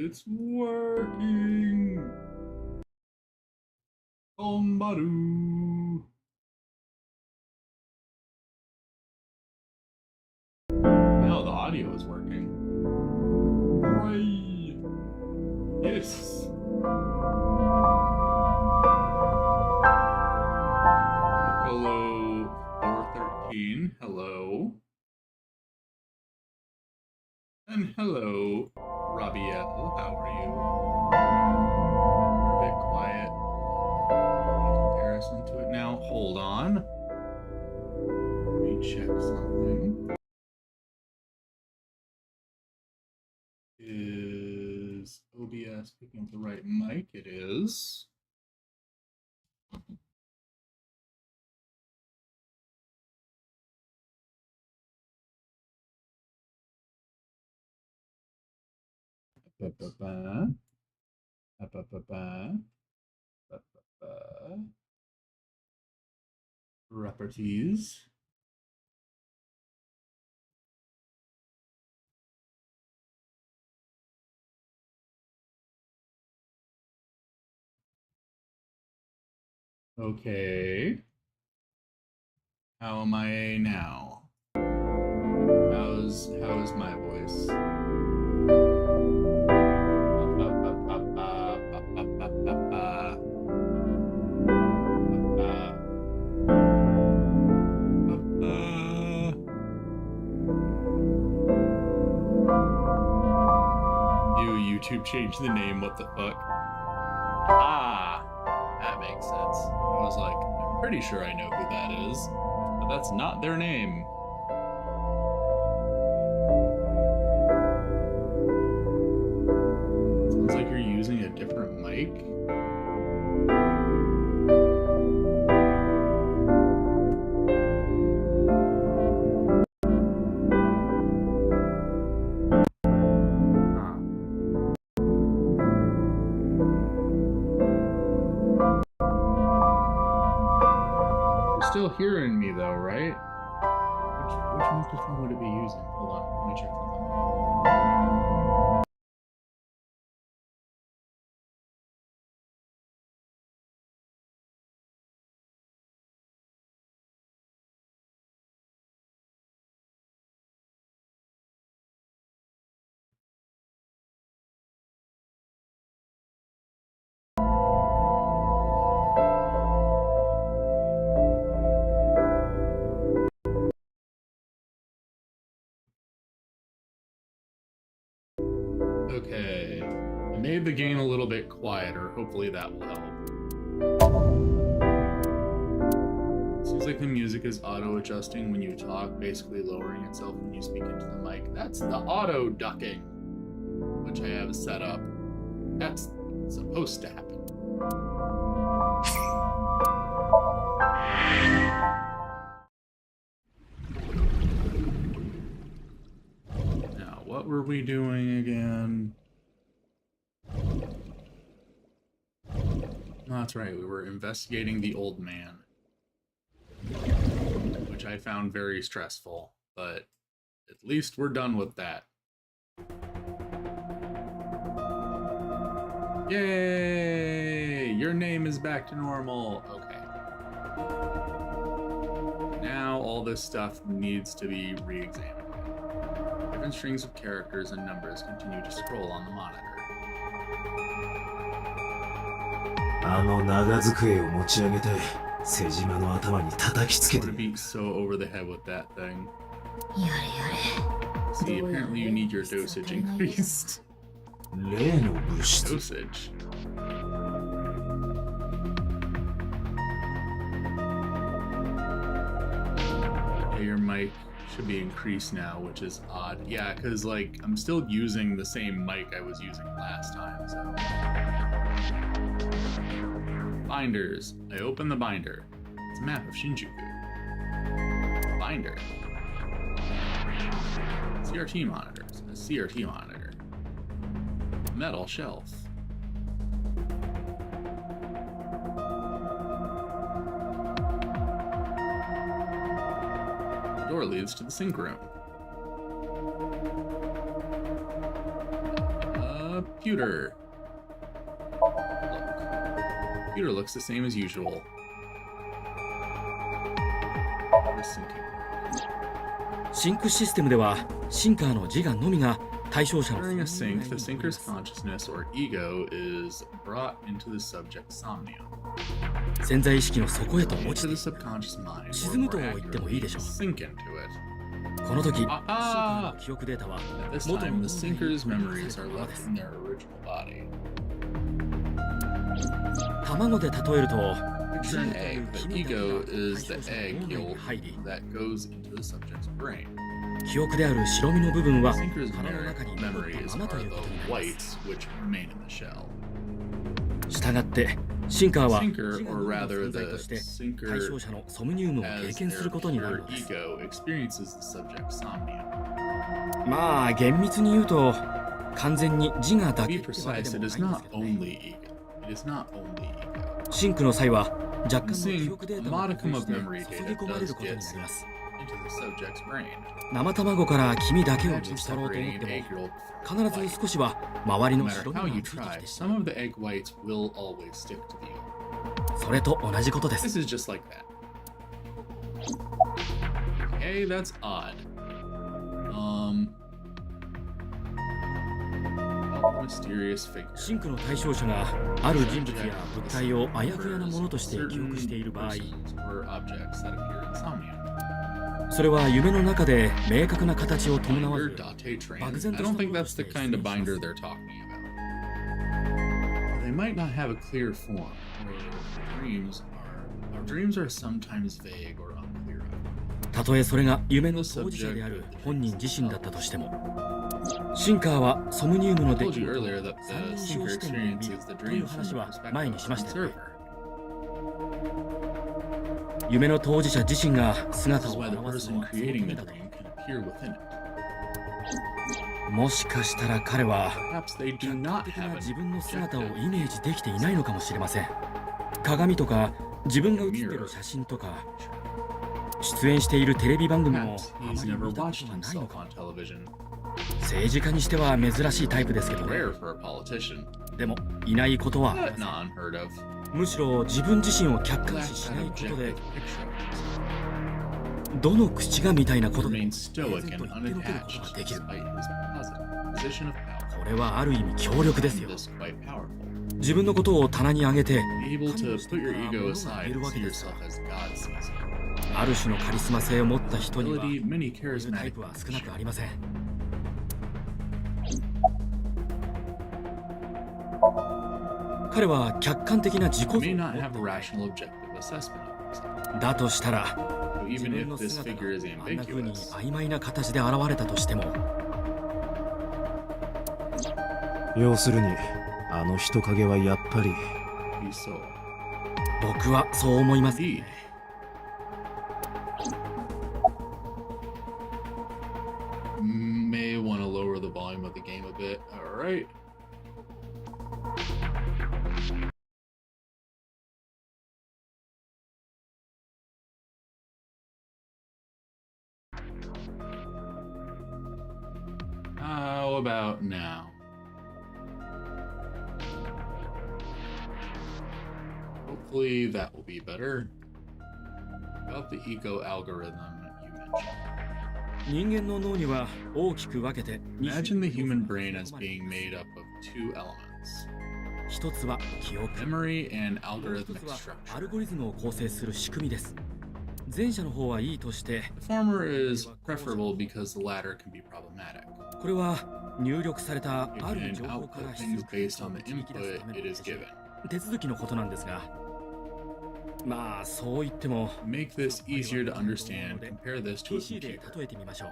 It's working! Ombaru! Now the audio is working. Hooray! Yes! Hello, 413. Hello. And hello, Rabiel. How are you? You're a bit quiet in comparison to it now. Hold on. Let me check something. Is OBS picking up the right mic? It is. Properties. Okay. How am I now? How's my voice? YouTube changed the name, what the fuck? Ah, that makes sense. I was like, I'm pretty sure I know who that is, but that's not their name. Sounds like you're using a different mic. Still hearing me though, right? Which microphone would it be using? Hold on, let me check something. Okay, I made the gain a little bit quieter. Hopefully that will help. Seems like the music is auto-adjusting when you talk, basically lowering itself when you speak into the mic. That's the auto-ducking, which I have set up. That's supposed to happen. Now, what were we doing again? That's right, we were investigating the old man, which I found very stressful, but at least we're done with that. Yay! Your name is back to normal. Okay. Now all this stuff needs to be re-examined. Different strings of characters and numbers continue to scroll on the monitor. あの長机を持ち上げて瀬島の頭に叩きつけて I want to beat so over the head with that thing. やれやれ See, apparently you need your dosage increased. 例の物質 Dosage. Okay, your mic should be increased now, which is odd. Yeah, because like I'm still using the same mic I was using last time, so. Binders. I open the binder. It's a map of Shinjuku. Binder. CRT monitors. A CRT monitor. Metal shelf. The door leads to the sink room. Computer. Look. Computer looks the same as usual.シンクシステムではシンカーの自我のみが対象者の During a sync, the syncer's consciousness or ego is brought into the subject's somnium. 潜在意識の底へと落ち To て the subconscious mind, 沈 or むと more 言ってもいい accurately, でしょう。 sink into it. この時シンカー Ah! の記憶データは At this 元 time, の the 本体に syncer's 取り memories 戻さ are れたもので left す。 in their original body. 卵で例えると Picture an egg. The ego is the 対象者の egg 脳内 yolk に入り that goes into the subject's brain. 記憶である白身の部分は Syncer's 腹の中に残った memories ままと are いう the ことになりま whites which remain in the shell. す。したがってシンカーは Syncer, 自我 or の rather 存在 the として対 syncer 象者のソムニウムを経 as 験する their ことになる pure のです。 ego experiences the subject's somnium. まあ厳密に言うと完全に自我だ To け be ってわけ precise, で it も is ないんです not けどね。 only ego. It is not only ego. シンクの際は若干 In の記 sync, 憶デ a ータを含 modicum 有 of して memory 注ぎ data 込まれ does ることに get なります。 into the subject's brain. 生卵から黄身だけを Imagine 抜き取ろうと思っ separating て egg も yolk from 必 white. ず少しは周り No の matter 白 how 身 you がついて try, きてし some ま of the egg whites will always stick to the yolk. う。それと同じことで This す。 is just like that. Okay, that's odd. Mysterious figure. シンクの対象者がある人物や物体をあやふやなものとして記 Certain 憶している場合、 persons or objects that appear in somnium. それは夢の中で明確な形を伴わ Binder ず date train. I 漠然と don't した think もの that's とし the て kind of 出現しま binder す。 they're talking about. They might not have a clear form, or dreams are sometimes vague or unclear. たとえそれが夢の当事者である本人自身だったとしても、シンカーはソムニウムの I 出 told 来 you 事を earlier that 三 the 人称 seeker 視点で見る experiences the という dream from 話 the は perspective 前 of に the しましたよね。 observer. 夢の当事者自身が This 姿 is を why the 現す person のはそのた creating め the だと。 dream can appear within it. もしかしたら彼は Perhaps they do 客 not 観的 have な an 自分の姿を objective イメージできていないのかもしれません。鏡とか自分が写っている写真とか出演しているテレビ番組も Perhaps あま he's り never 見たこ watched とがないの himself かも。 on television. 政治家にしては珍しいタイプですけどね。 Rare for a politician, でもいないことはあり but ま not unheard of. せん。むしろ自分自身を客観 Lack 視し that ないことで objective picture. どの口がみたいなことで Remain も stoic 平然と and 言ってのけることが unattached できる。 despite his positive position of power. これはある意味強力ですよ。 This quite powerful. 自分のことを棚に上げて Be able to put your ego aside and see yourself as God sees you. ある種のカリスマ性を持った人には Ability, many こういうタイ charismatic プは少なくありません。彼は客観的な自己像を may 持 not って have a いない。 rational objective assessment of himself. だとしたら So 自 even 分 if の this 姿が figure is あんな風に ambiguous, 曖昧な形で現れたとしても要するにあの人影はやっぱり he's so 僕はそう思いますけど indeed. ね。May want to lower the volume of the game a bit. All right. How about now? Hopefully that will be better. About the eco algorithm you mentioned. 人間の脳には大きく分けて2 Imagine the 種類 human の要素が brain 含 as まれてい being ます。 made up of two elements, 一つは記憶、 memory and もう algorithmic 一つはア structure. ルゴリズムを構成する仕組みです。前者の方はいいとして、 The former is preferable because the latter can be problematic. これは入力された You ある can 情報から output 出 things 力 based on を the 導き出すた input め it の is given. 手続きのことなんですが、まあそう言っても To make this easier to understand, compare this to a PC で computer. 例えてみましょう。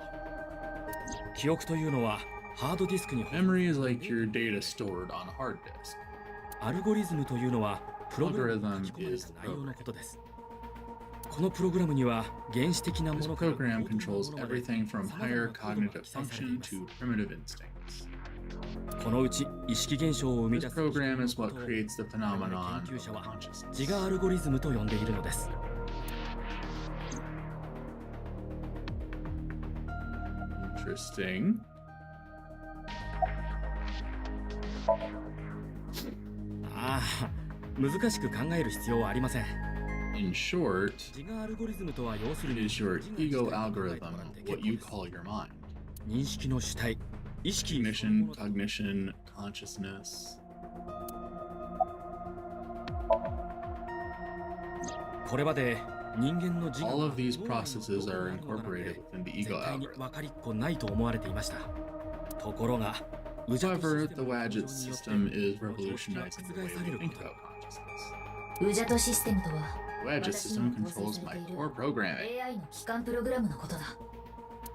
記憶というのはハードディスクに保存 Memory is like your data stored on a hard disk. アルゴリズムというのはプログラムに書 Algorithm き込まれ is た内容のことです。このプログラムには原始的なも This のから program 高度な controls ものまで everything from 様々な higher コードが cognitive 記載されてい function ます。 to primitive instincts. このうち意識現象を生み This 出す program is こ what とを creates the phenomenon 研究 of 者は consciousness. 自我アルゴリズムと呼んでいるのです。 Interesting. ああ、難しく考える必要はありません。 In short, 自我アルゴリズムとは要する it に is your 自我 ego 自体を考える algorithm, ことなんて what 結 you 構です call your mind. 認識の主体、意識 Cognition, cognition, consciousness. これまで人間の自我 All は of these 脳内の processes どこ are にあるのかなんて incorporated within the 絶 ego 対に algorithm. 分かりっこないと思われていました。ところが、ウジャト However, シス the テムの登 Wadget 場によって system is この常識が revolutionizing the 覆 way さ we れるこ think とに about consciousness. ウジャトシステムとは The Wadget system controls my core programming. AI の基幹プログラムのことだ。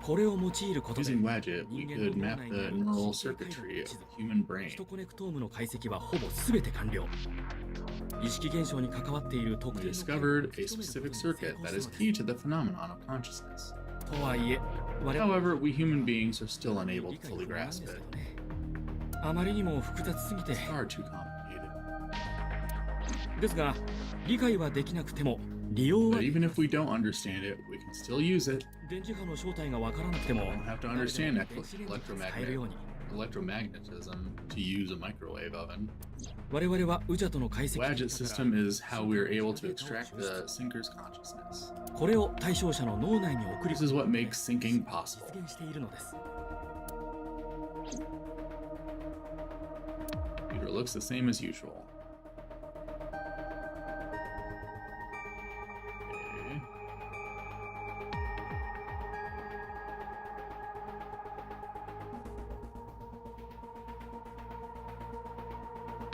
これを用いることで Using Wadget, we 人間 could の脳 map 内 the にある neural 神経回路の circuitry 地 of 図 the human brain. ヒトコネクトームの解析はほぼ全て完了。意識現象に関わっている特 We 定の discovered a specific circuit that is key to the phenomenon of consciousness. とはいえ、我々 However, we human beings are still unable 理 to 解 fully 不能なん grasp ですけ it. どね。あまりにも複雑すぎて Far too complicated. ですが、理解はできなくても利用は But even if we don't understand it, we can still use it. 電磁波の正体がわからなくても We don't have to 誰で understand も電子レンジで使えるように electromagnetism to use a microwave oven. 我々はウジャトの解析 Wadget 結 system 果 is how we are able to extract the sinker's consciousness. からこれを対象者の脳内に送り This is what makes syncing 実 possible. 現しているのです。 Computer looks the same as usual. Okay.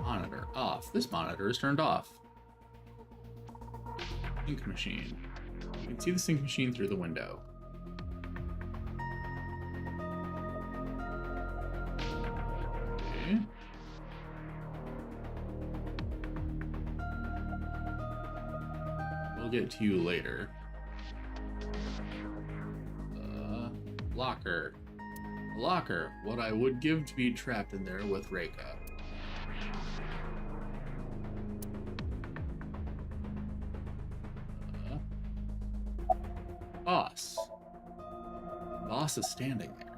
Monitor off. This monitor is turned off. Sync machine. You can see the sync machine through the window. Okay. We'll get to you later. Locker. A locker. What I would give to be trapped in there with Reika. Boss. Boss is standing there.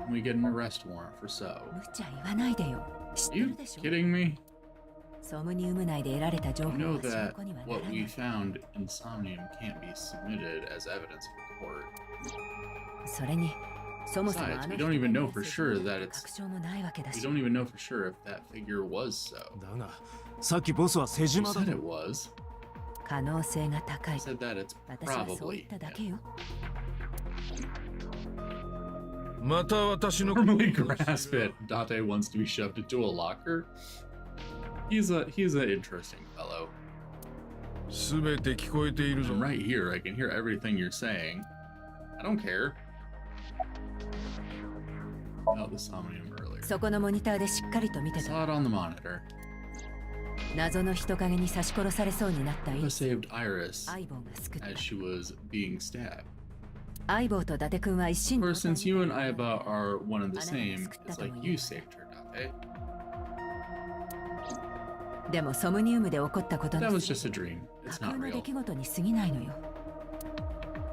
And we get an arrest warrant for so. 無茶言わないでよ。知っ Are て you るでしょ。 kidding me? ソムニウム内で得られた情 You 報 know は証 that 拠にはな what らな we い。 found in Somnium can't be submitted as evidence in court. それに、そもそも Besides, あの we 人 don't even が know for sure that 確 it's. 証もないわけだ We し。 don't even know for sure if that figure was so. だがさっきボスは瀬 You 島だ said と it was. 可能性が高 You い。 said that it's 私はそう言 probably. っただけよ。また私の Normally grasp it. Date wants to be shoved into a locker. He's an interesting fellow. すべて聞こえているぞ I'm right here. I can hear everything you're saying. I don't care. About the Somnium earlier. そこのモニターでしっかりと見 I てた。 saw it on the monitor. 謎の人影に刺し殺されそうになったイ I リス。 saved Iris 相棒が救った as。she was being stabbed. 相棒と伊達君は一心 Of 同 course, 体 since you and Aiba are one and the あなたが same, 救った it's とも like 言え you る。 saved her, Date. でもソムニウムで起こったこと That の was just a dream. 架 It's 空 not の出 real. 来事に過ぎないのよ。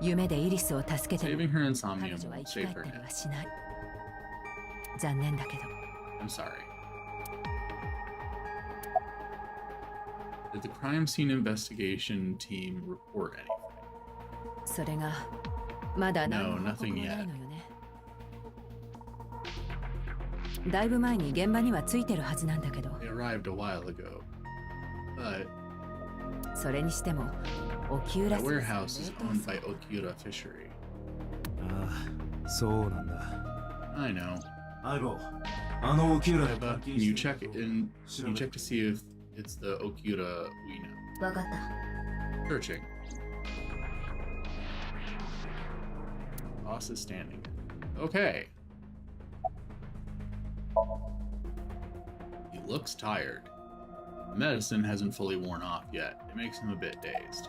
夢でイリスを助けても Saving her in 彼 Somnium 女は won't 生き返 save った her り now. はしない。残念だけど。 I'm sorry. Did the crime scene investigation team report anything? それがまだ何 No, の報告 nothing もない yet. のよね。だいぶ前に現場にはついてるはずなんだけど、 They arrived a while ago. But それにしても沖浦 the 水産 warehouse is 冷凍 owned by 倉庫 Okura Fishery. ああそうなんだ I know. 相棒あの沖浦 Aiba, can you check in? Can you check to see if it's the Okura we know? わかった。 Searching. Boss is standing. Okay. He looks tired. The medicine hasn't fully worn off yet. It makes him a bit dazed.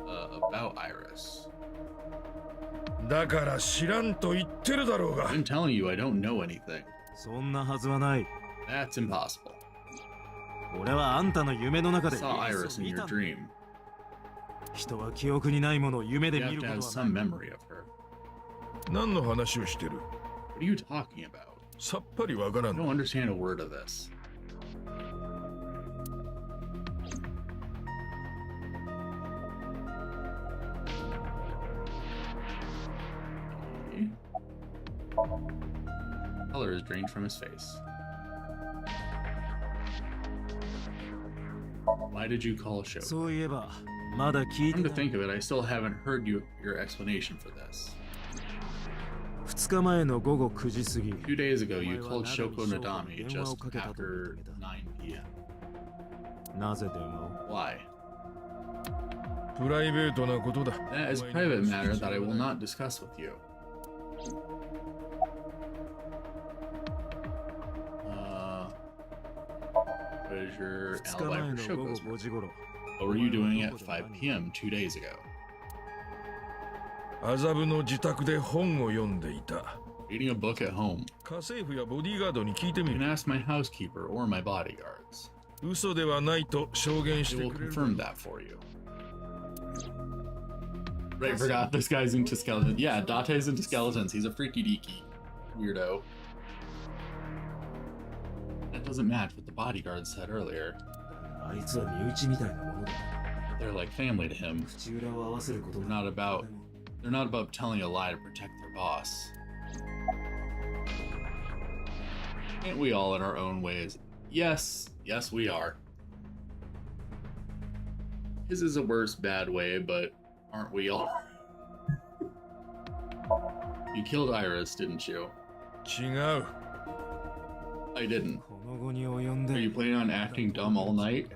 Okay. About Iris. だから知らんと言ってるだろうが I've been telling you I don't know anything. そんなはずはない That's impossible. 俺はあんたの夢の中 I で saw Iris in 見 your たんだ dream. 人は記憶にないものを夢で You 見 have る to こ have とは some ない memory of her. 何の話をしてる What are you talking about? さっぱりわから I ん。 don't understand a word of this. Okay. Color is drained from his face. Why did you call Shoko? そういえばまだ聞い Come て to ない think of it, I still haven't heard your explanation for this. 2日前の午後9時過ぎ 2 days ago, you called Shoko Nadami just after 9 p.m. なぜ電話を Why? プライベートなことだ。 That is private matter that I will not discuss with you. What is your 2日 alibi 前 for の午後 Shoko's 5 murder? 時頃 What were you doing at 5 p.m. 2 days ago? 麻布の自宅で本を読んでいた。 Reading a book at home. 家政婦やボディーガードに聞いてみ You る。 can ask my housekeeper or my bodyguards. 嘘ではないと証言し They て will くれる。 confirm that for you. Right, forgot this guy's into skeletons. Yeah, Date's into skeletons. He's a freaky deaky weirdo. That doesn't match what the bodyguard said earlier. あいつは身内みたいなものだ They're like family to him. 口裏を合わせること They're not about they're not about telling a lie to protect their boss. Ain't we all in our own ways? Yes, yes we are. His is a worse bad way, but aren't we all? You killed Iris, didn't you? 違う。 I didn't. この後に及ん Are で you planning on acting dumb all night?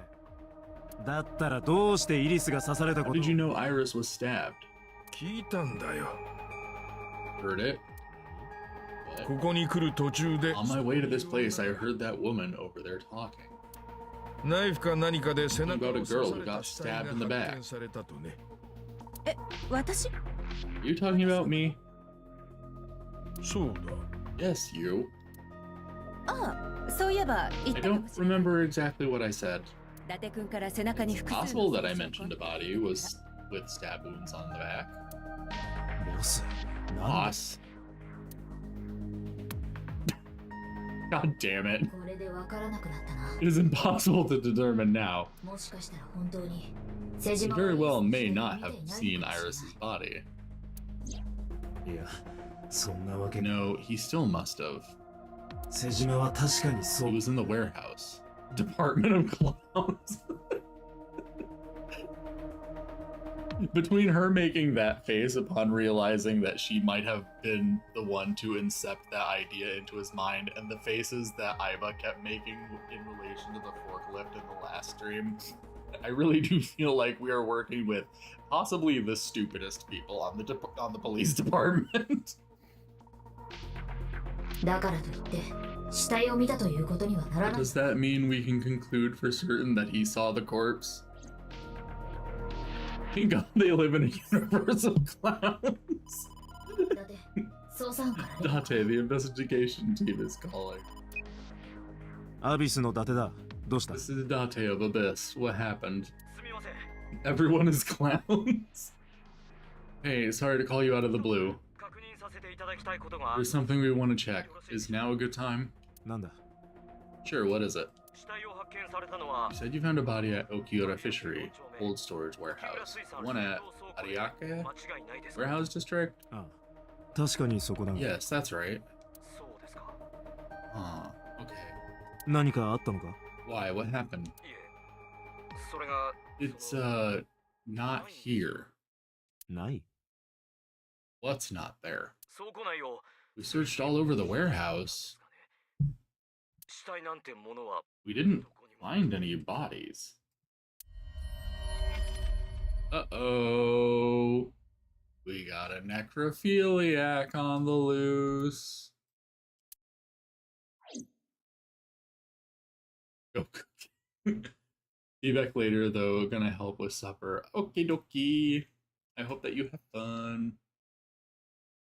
だったらどうしてイリスが刺された How こと did you know Iris was stabbed? 聞いたんだよ。 Heard it? What? ここに来る途中で On my way to this place, I heard that woman over there talking. ナイフか何かで背中を About a 刺 girl さ who れた got 死体 stabbed in the が back. 発見されたとね。私 Are you talking about me? そうだ。 Yes, you. ああ、そういえば言っ I たか don't もしれない remember exactly what I said. 伊達君から背中に It's 複数 possible の that I 傷 mentioned a body was with stab wounds on the back. ボスなんで Boss. God damn it. これでわからなくなったな。 It is impossible to determine now. もしかしたら本当に瀬 You 島 very は well 見 may て not い have ない seen かもしれない Iris's body. いやそんなわけ No, he still must have. 瀬島は確かにそ He う was in the warehouse. Department of Clowns. Between her making that face upon realizing that she might have been the one to incept that idea into his mind, and the faces that Iva kept making in relation to the forklift in the last stream, I really do feel like we are working with possibly the stupidest people on the police department. だからといって死体を見たということにはならない Does that mean we can conclude for certain that he saw the corpse? Thank God they live in a universe of clowns. だって捜査班からね Date, the investigation team is calling. アビスの伊達だどうした This is Date of Abyss. What happened? すみません Everyone is clowns. Hey, sorry to call you out of the blue. 確認させていただきたいことが There's something we want to check. Is now a good time? なんだ Sure, what is it? 死体を発見されたのは You said you found a body at Okiura Fishery, cold storage warehouse. The one at Ariake 間違いないですか Warehouse District? ああ確かにそこだが Yes, that's right. そうですか Huh, okay. 何かあったのか Why? What happened? いえそれが It's, not here. ない What's not there? 倉庫内を We searched all over the warehouse. 死体なんてものは We didn't どこにも find any bodies. Uh-oh. We got a necrophiliac on the loose. Oh, be back later, though. Gonna help with supper. Okie dokie. I hope that you have fun.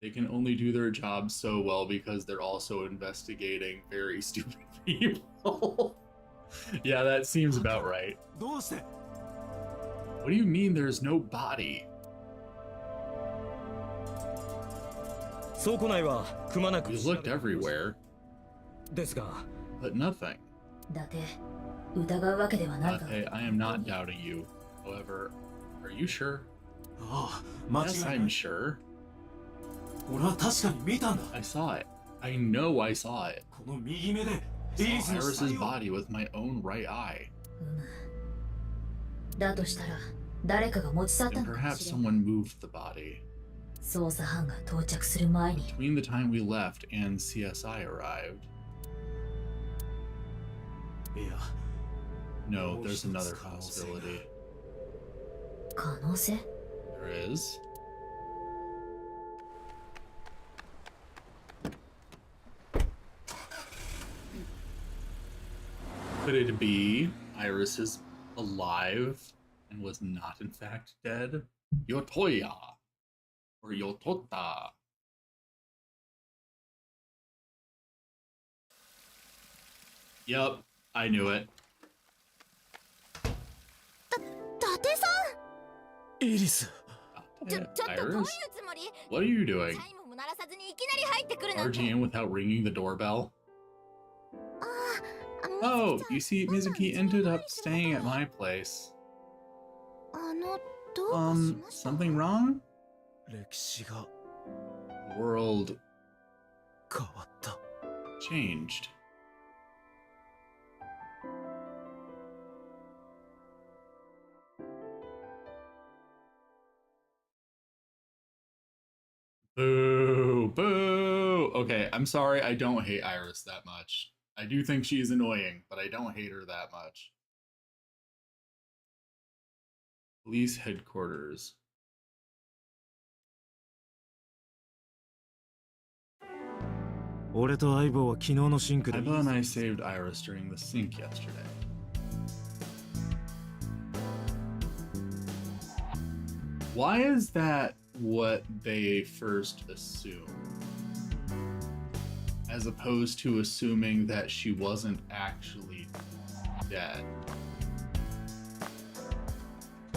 They can only do their job so well because they're also investigating very stupid people. Yeah, that seems about right. どうして What do you mean there's no body? 倉庫内はくまなく We looked everywhere, ですが but nothing. だって疑うわけではないが Hey, I am not doubting you. However, are you sure? ああ、間違 Yes, いな I'm い。 sure. 俺は確かに見たんだ。 I saw it. I know I saw it. この右目で I イリス saw の死 Iris's 体を。 body with my own right eye. だとしたら誰かが持ち去った And のかも perhaps しれない someone moved the body. 捜査班が到着する前に Between the time we left and CSI arrived. いや、 No, there's another possibility. 可能性 There is. Could it be Iris is alive and was not in fact dead? Yotoya or Yotota. Yup, I knew it. 伊達さイリス。ん、ちょっとどういう Iris? つもり？ What are you チ doing? ャイムも鳴らさずにいきなり入ってくるなんて。 Barging in without ringing the doorbell? あ、 Oh, you see, Mizuki ended up staying at my place. どうかしました？ Something wrong? 歴史が World 変わった。 changed. Boo, boo. Okay, I'm sorry. I don't hate Iris that much. I do think she's annoying, but I don't hate her that much. Police headquarters. 俺と相棒は昨日のシンクで Iba and I saved Iris during the sink yesterday. Why is that what they first assume? As opposed to assuming that she wasn't actually dead.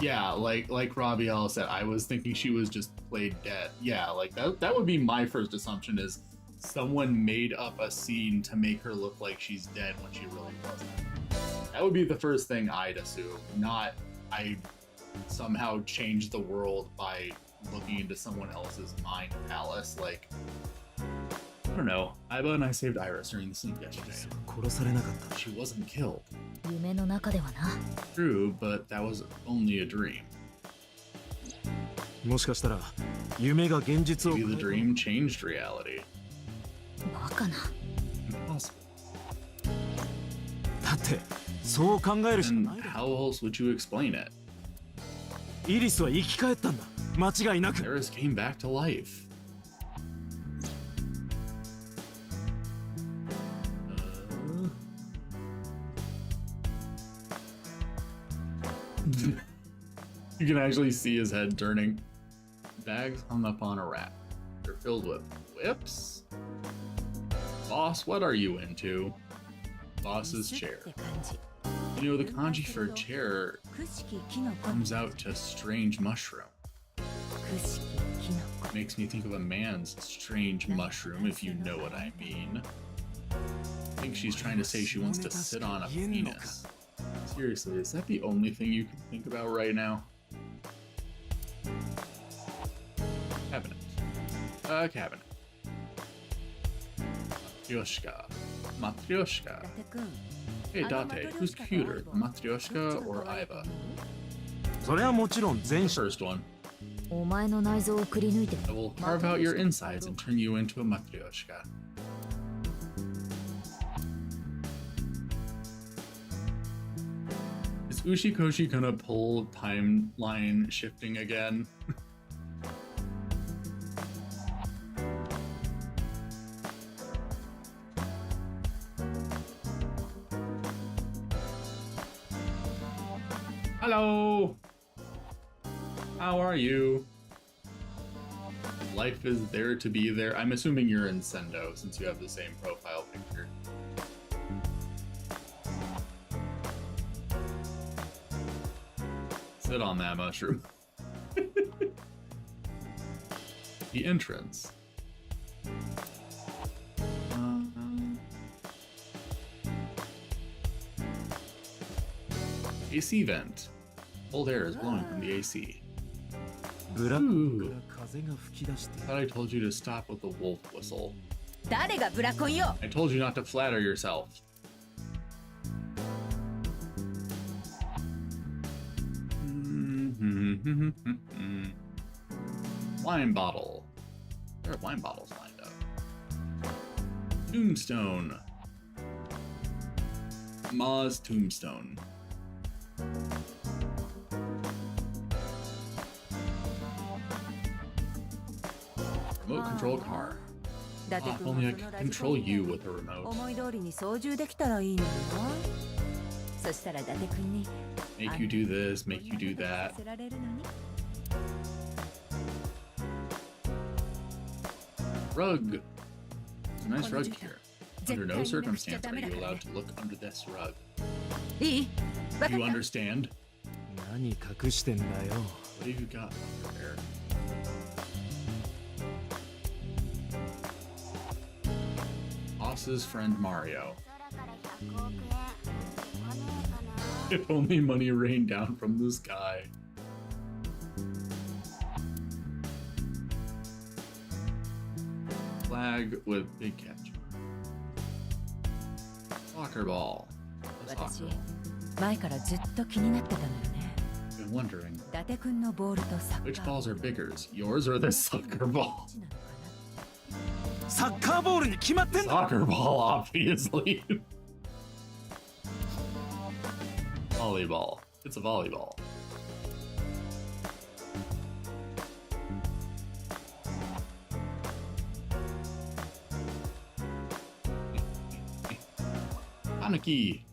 Yeah, like Rabiel said, I was thinking she was just played dead. Yeah, like that would be my first assumption is someone made up a scene to make her look like she's dead when she really wasn't. That would be the first thing I'd assume, not I somehow changed the world by looking into someone else's mind palace. Like, I don't know. Iba and I saved Iris during the sink yesterday. 殺されなかった。 She wasn't killed. 夢の中ではな True, but that was only a dream. もしかしたら夢が現実を Maybe the dream changed reality. バカな Impossible. だってそう考えるしか And ないだろ。 how else would you explain it? イリスは生き返ったんだ。間違いなく。 Iris came back to life. You can actually see his head turning. Bags hung up on a rack. They're filled with whips. Boss, what are you into? Boss's chair. You know, the kanji for chair comes out to strange mushroom. Makes me think of a man's strange mushroom, if you know what I mean. I think she's trying to say she wants to sit on a penis. Seriously, is that the only thing you can think about right now? Cabinet. Cabinet. Matryoshka. Matryoshka. Hey, Date, who's cuter, Matryoshka or Iva? それはもちろん全 The 社 first one. お前の内臓をくり抜いて I will carve out your insides and turn you into a Matryoshka. Is Ushikoshi gonna pull timeline shifting again? Hello! How are you? Life is there to be there. I'm assuming you're in Sendo since you have the same profile picture. Sit on that mushroom. The entrance. AC vent. Cold air is blowing from the AC. ブラッ Ooh. クから風が吹き出して Thought I told you to stop with the wolf whistle. 誰がブラコンよ。 I told you not to flatter yourself. Wine bottle. There are wine bottles lined up. Tombstone. Ma's tombstone. Remote control car. 伊達 Ah, if 君 only I もそ could のラジ control コン you with a remote. 思い通りに操縦できたらいいのよ。そしたら伊達君に Make you do this, make you do that. させられるのに。 Rug. There's a nice rug Apology. here. Under no circumstance are you allowed to look under this rug. いい？わか Do っ you た。 understand? 何隠してんだよ What have you got there? Boss's friend Mario. 空から100億円来ねえかな If only money rained down from the sky. Flag with big catch. Soccer ball. A 私 soccer ball. 前からずっと気になってたのよね。 Been wondering 伊達君のボールとサッ which カー balls are bigger, yours or the soccer ball? どっちなのかな。サッカーボールに決まってんだ Soccer ball, obviously. Volleyball. It's a volleyball. Tanuki.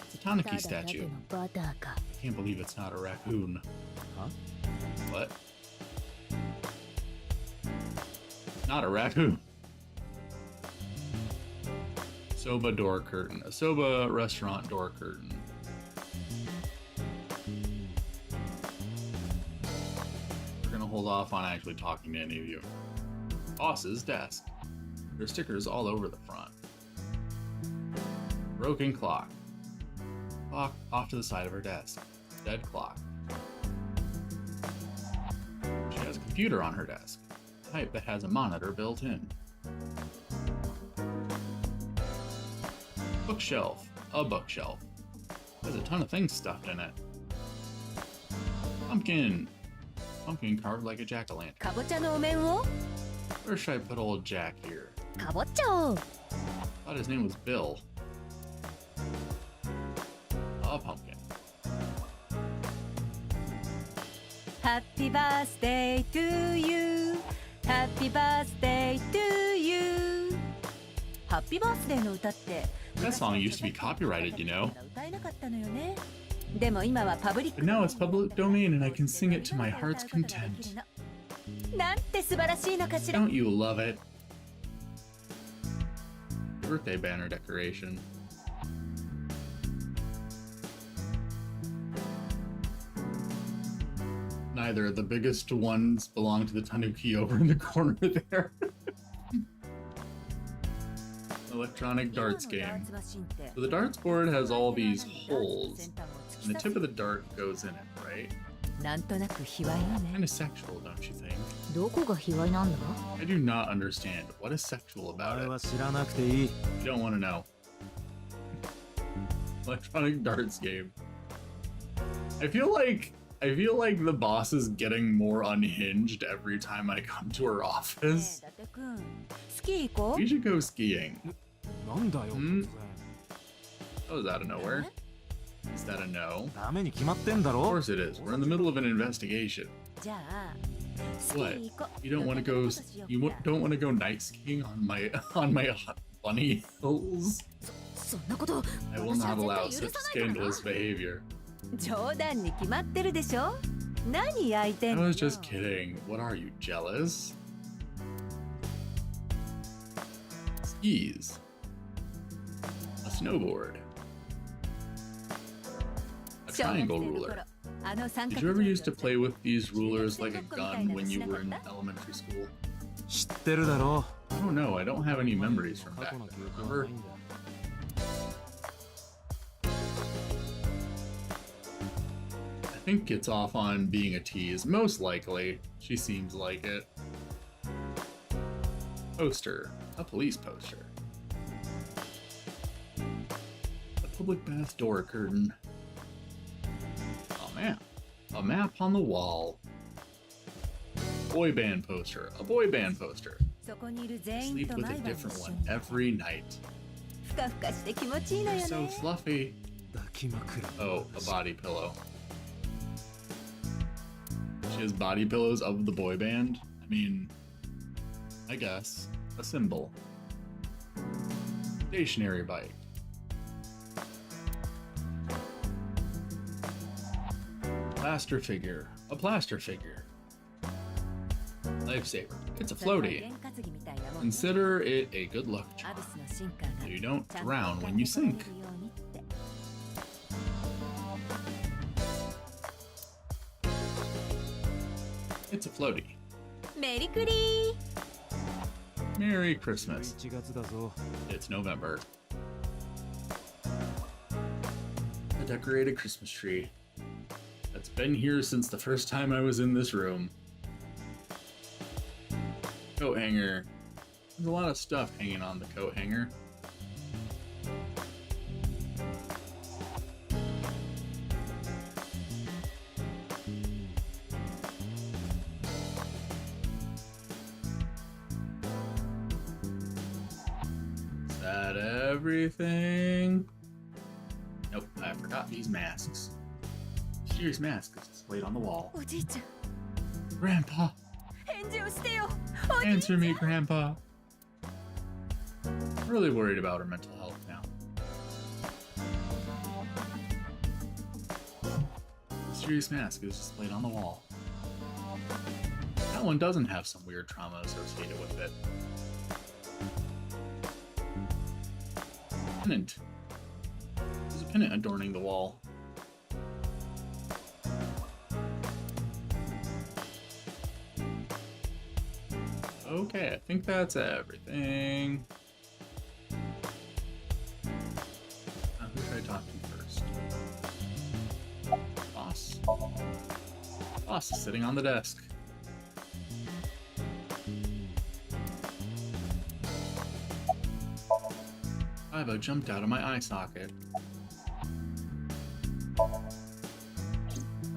It's a Tanuki statue. バターか I can't believe it's not a raccoon. Huh? What? Not a raccoon. Soba door curtain. A soba restaurant door curtain. We're gonna hold off on actually talking to any of you. Boss's desk. There's stickers all over the front. Broken clock. Clock off to the side of her desk. Dead clock. She has a computer on her desk. Type that has a monitor built in. Bookshelf. A bookshelf. There's a ton of things stuffed in it. Pumpkin. Pumpkin carved like a jack-o'-lantern. かぼちゃのお面を Where should I put old Jack here? かぼちゃを Thought his name was Bill. A pumpkin. ハッピーバースデートゥーユーハッピーバースデートゥーユーハッピーバースデーの歌って That song used to be copyrighted, you know. 歌えなかったのよね。でも今はパブリック But now it's public domain and I can sing it to my heart's content. なんて素晴らしいのかしら。 Don't you love it? Birthday banner decoration. Neither of the biggest ones belong to the Tanuki over in the corner there. Electronic darts game. So the darts board has all these holes, and the tip of the dart goes in it, right? なんとなく卑猥よね。 Kind of sexual, don't you think? どこが卑猥なんだ I do not understand. What is sexual あ about れ it? は知らなくていい You don't want to know. Electronic darts game. I feel like the boss is getting more unhinged every time I come to her ね office. え伊達君、スキー行こ We should go skiing. なんだよん突然 Oh, is that a nowhere? Is that a no? ダメに決まってんだ Of ろ course it is. We're in the middle of an investigation. う。じゃあ、スキ What? ー行こう。 You don't want to go. You don't want to go night skiing on my bunny hills. そんなこと I will not allow such scandalous behavior. 冗談に決まってるでしょ。何焼いて I んの was just kidding. What are you, jealous? Skis. A snowboard. A 小学生 triangle の頃 ruler. あの三 Did 角 you ever 定規 used to play with these rulers like a 中学校みたいな gun の when you しなかった？ were in elementary school? 知ってるだろ I don't know. I don't have any memories from 過 back 去の記 then. 憶はな Remember? いんだ think gets off on being a tease. Most likely. She seems like it. Poster. A police poster. A public bath door curtain. Oh man. A map on the wall. Boy band poster. A boy band poster. そこにいる全員 Sleep と with 毎 a 晩一 different 緒 one に every night. ふかふかして気持ちいいの They're よ so ね fluffy. 抱き枕 Oh, a body pillow. She has body pillows of the boy band. I mean, I guess. A symbol. Stationary bike. Plaster figure. A plaster figure. Lifesaver. It's a それは floaty. 験担ぎみたいなもんね Consider it a good luck ア charm. ビスの進化が So you don't ちゃんと drown 使 when って you こられ sink. るようにって It's a floaty. メリクリー Merry Christmas. 11月だぞ It's November. A decorated Christmas tree that's been here since the first time I was in this room. Coat hanger. There's a lot of stuff hanging on the coat hanger. Is that everything? Nope, I forgot these masks. Mysterious mask is displayed on the wall. おじいちゃん Grandpa, 返事をしてよおじい answer me, Grandpa. I'm really worried about her mental health now. Mysterious mask is displayed on the wall. That one doesn't have some weird trauma associated with it. Pennant. There's a pennant adorning the wall. Okay, I think that's everything. Who should I talk to first? Boss. Boss is sitting on the desk. Iva jumped out of my eye socket.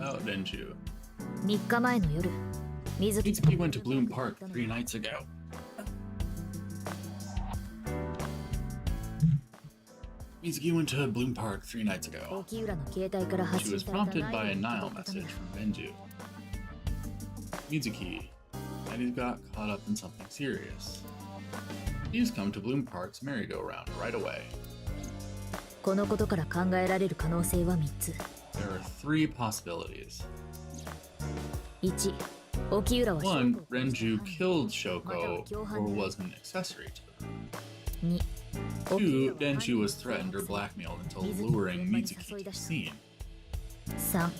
Oh, didn't you? 3日前の夜水木 Mitsuki went to Bloom Park 3 nights ago. Mitsuki went to Bloom Park 3 nights ago. 沖浦の携帯から発 She 信 was された prompted by a 内容 Nile のため message from Benju. Mitsuki, Eddie got caught up in something serious. He's come to Bloom Park's merry-go-round right away. このことから考えられる可能性は3つ There are 3 possibilities. 1沖浦は 1. 証拠を Renju 殺した killed ま Shoko たは共 or 犯で was an accessory to her. 2 2. Denshu was threatened or blackmailed until luring Mitsuki to the scene. 3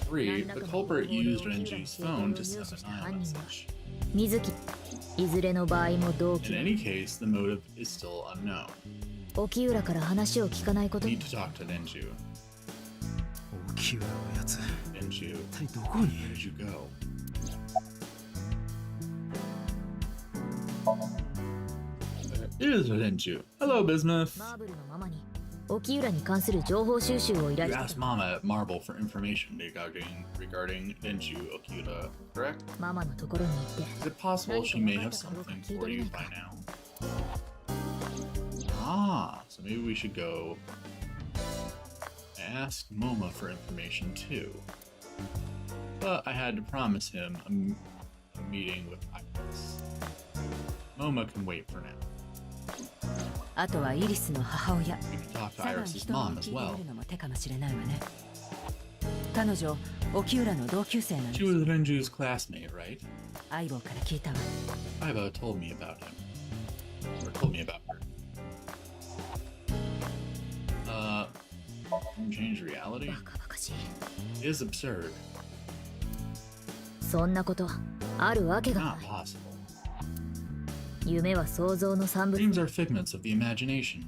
3. The culprit used Renju's phone to send a Nile message. 水木いずれの場合も動 In 機 any case, the motive is still unknown. 沖浦から話を聞かないこと Need to talk to Denshu. 沖浦のやつ Denshu, 一体どこに where did you go? There is Denshu. Hello, Bismuth. マーブルのママに沖浦に関する情報収集を依 You 頼 asked して Mama at Marble for information regarding Denshu Okuda, correct? ママのところに行って Is it possible she may have something for you by now? Ah, so maybe we should go ask Moma for information too. But I had to promise him a meeting with Iris. Moma can wait for now. あとはイリスの母親 We can talk to サガン Iris's 一人 mom に as 聞いてみ well. るのも手かもしれないわね彼女沖浦の同級生なんで She す was Renju's classmate, right? 相棒から聞いたわ Iva told me about him. Or told me about her. Change reality? バカバカしい It is absurd. そんなことあるわけが Not ない possible. 夢は想像の産物 Dreams are figments of the imagination.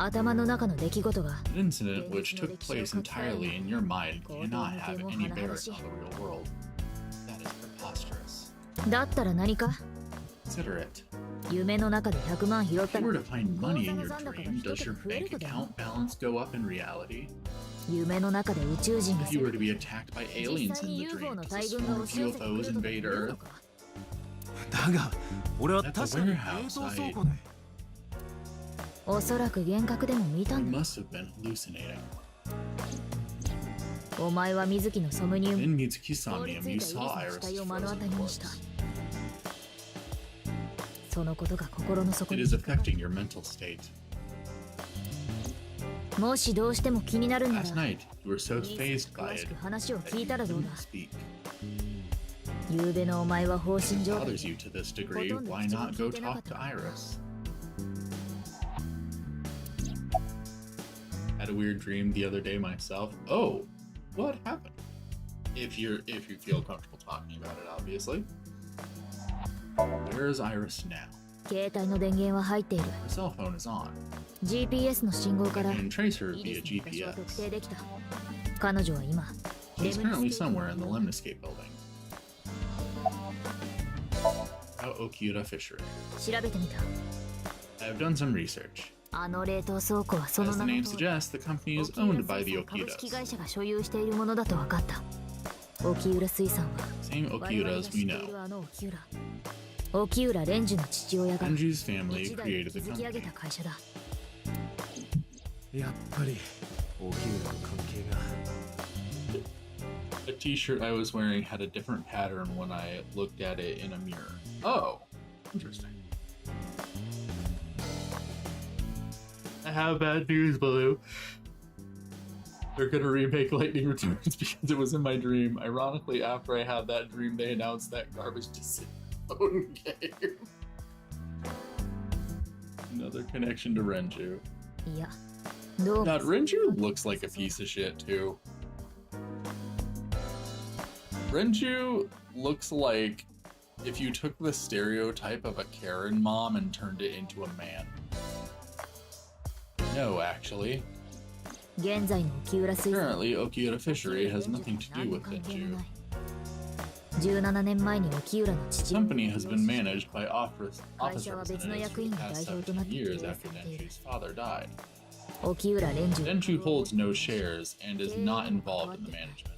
頭の中の出来事が An incident which took place entirely in your mind cannot have any bearing on the real world. That is preposterous. だったら何か Consider it. 夢の中で100万拾っ If た you ら were to find money in your dream, does your bank account balance go up in reality? 夢の中で宇宙人が If you were to be attacked by 実 aliens 際 in に the UFO dream, の does 大 a 群が swarm 押 of し寄せてくる UFOs とでも invade 言うの Earth? かだが俺は At the 確かに冷 warehouse, 凍 I- 倉庫でおそらく幻覚でも見た You んだ must have been hallucinating. お前は水木のソムニウム In Mitsuki 凍り Somnium, つい you たイリス saw の Iris' 死体を目の当た frozen りにした corpse. そのことが心の底 It に is 引っかかる affecting your mental state. もしどうしても気になるんなら Last night, you were so 兄さん phased 詳 by し it く話を that 聞 you いたらどうだ couldn't speak. 夕べのお前は放心状態 Bothers you to this degree, why not go talk to Iris? Had a weird dream the other day myself. Oh, what happened? If you feel comfortable talking about it, obviously. Where is Iris now? 携帯の電源は入っている Her cell phone is on. GPS の信号から You can trace her イリ via スの場所を特 GPS. 定できた彼女は今 She's レム currently ニステーション somewhere in the Lemniscape building. About Okuda Fishery. 調べてみた I have done some research. あの冷凍倉庫はその As the 名の name 通り suggests, the company is 沖浦 owned by 水 the 産株式 Okudas. 会社が所有しているものだと分かった沖浦水産は Same 我々が Okudas 知っ we てい know. るあの沖浦蓮司の父親が Renju's family 一代で created the 築き上げ company. た会社だやっぱり沖浦の関係が The t-shirt I was wearing had a different pattern when I looked at it in a mirror. Oh, interesting. I have bad news, Baloo. They're gonna remake Lightning Returns because it was in my dream. Ironically, after I had that dream, they announced that garbage phone game. Another connection to Renju. いやどう God, Renju looks like a piece of shit too. Renju looks like if you took the stereotype of a Karen mom and turned it into a man. No, actually. 現在の沖浦水産 Currently, Okuda Fishery has nothing to do 何の with 関係も Renju. ない17年前に沖浦の The 父親 company has been managed by office 会社は別の representatives 役 for 員 the が past 代表となって 17 years 経営 after されている Denju's father died. 沖浦蓮司 Denju holds no shares and is not involved in the management.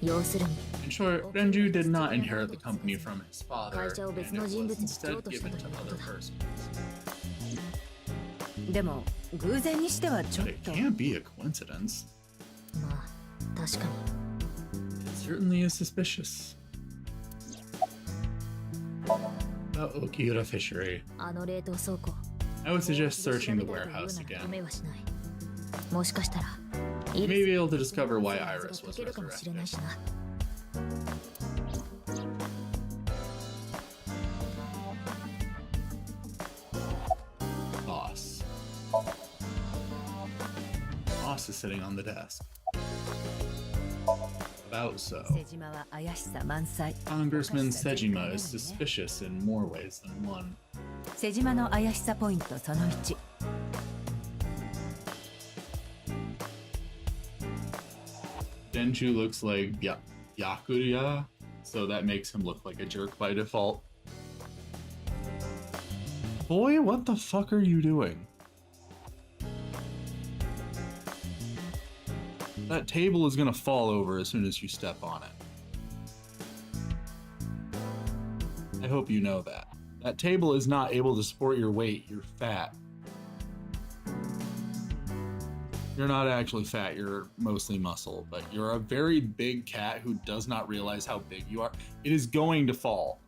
要するに In short, Renju did not inherit the company from his father, 会社を and 別 it の was 人物に instead 譲渡した given とい to うこ other とだ persons. でも偶然にしてはちょ But っ it と can't be a coincidence. まあ確かに It certainly is suspicious. About Okuda Fishery. あの冷凍倉庫 I would suggest 調べ searching た the いという warehouse なら止 again. めはしないもしかしたら You may be able to discover why Iris 解 was けるかもしれない resurrected. しな Boss. Boss is sitting on the desk. About so. 瀬島は怪しさ満載 Congressman Sejima is suspicious in more ways than one. 瀬島の怪しさポイントその1 Denju looks like Yakuya, so that makes him look like a jerk by default. Boy, what the fuck are you doing? That table is gonna fall over as soon as you step on it. I hope you know that. That table is not able to support your weight. You're fat. You're not actually fat, you're mostly muscle, but you're a very big cat who does not realize how big you are. It is going to fall.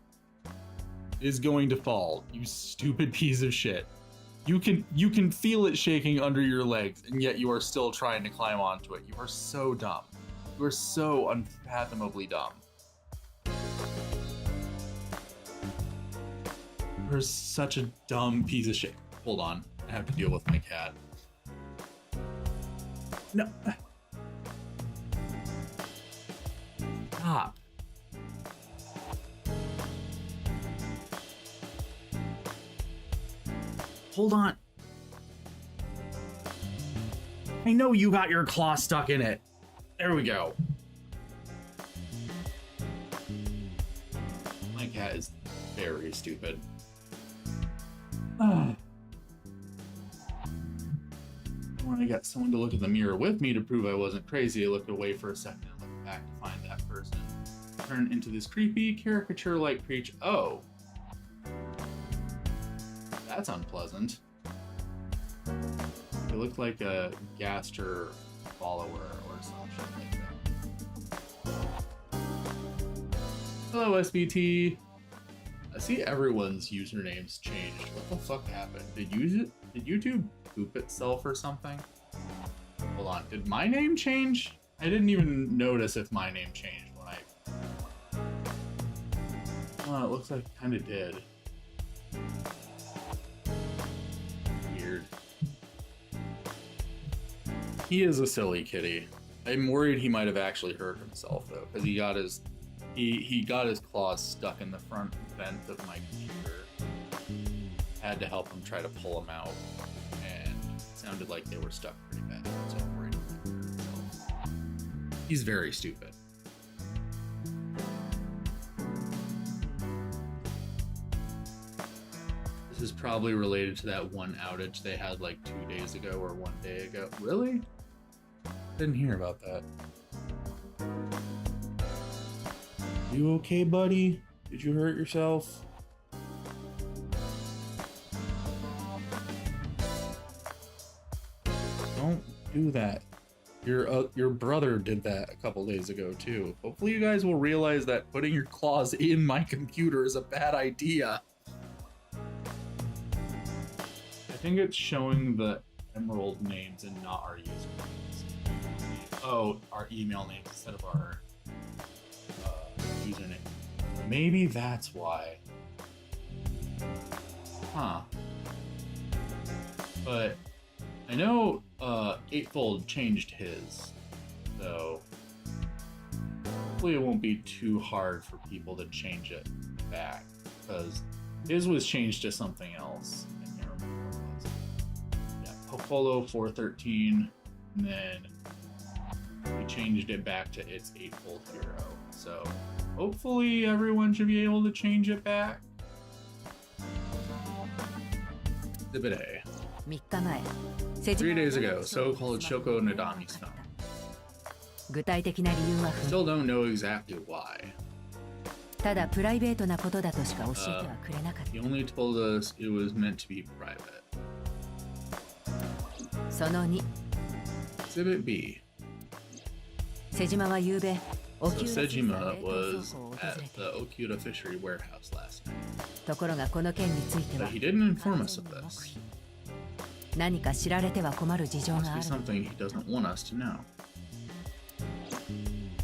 It is going to fall, you stupid piece of shit. You can feel it shaking under your legs, and yet you are still trying to climb onto it. You are so dumb. You are so unfathomably dumb. You're such a dumb piece of shit. Hold on, I have to deal with my cat. No. Stop. Hold on. I know you got your claw stuck in it. There we go. My cat is very stupid. When I got someone to look in the mirror with me to prove I wasn't crazy, I looked away for a second and looked back to find that person turned into this creepy caricature-like creature. Oh. That's unpleasant. It looked like a Gaster follower or some shit like that. Hello, SBT. I see everyone's usernames changed. What the fuck happened? Did YouTube poop itself or something? Hold on. Did my name change? I didn't even notice if my name changed when I... Oh, it looks like it kind of did. Weird. He is a silly kitty. I'm worried he might have actually hurt himself though, because he got his claws stuck in the front vent of my computer. Had to help him try to pull them out, and it sounded like they were stuck pretty bad. So I'm worried he might hurt himself. He's very stupid. This is probably related to that one outage they had like 2 days ago or 1 day ago. Really? Didn't hear about that. You okay, buddy? Did you hurt yourself? Don't do that. Your brother did that a couple days ago too. Hopefully you guys will realize that putting your claws in my computer is a bad idea. I think it's showing the Emerald names and not our usernames. Oh, our email names instead of our username. Maybe that's why. Huh. But I know Eightfold changed his, so hopefully it won't be too hard for people to change it back, because his was changed to something else. I can't remember what it was. Yeah, Popolo 413, and then we changed it back to its Eightfold Hero. So hopefully everyone should be able to change it back. Exhibit A. 3日前 3 days ago, so-called Shoko Nadami's phone. 具体的な理由は Still don't know exactly why. ただプライベートなことだとしか教えてはくれなかっ He only told us it was meant to be private. たその2 Exhibit B. 瀬島は夕べ So Sejima was at the Okuda Fishery Warehouse last night. ところがこの件について But は he didn't inform us of this. 何か知られては困る事情 Must があ be る something he doesn't want us to know.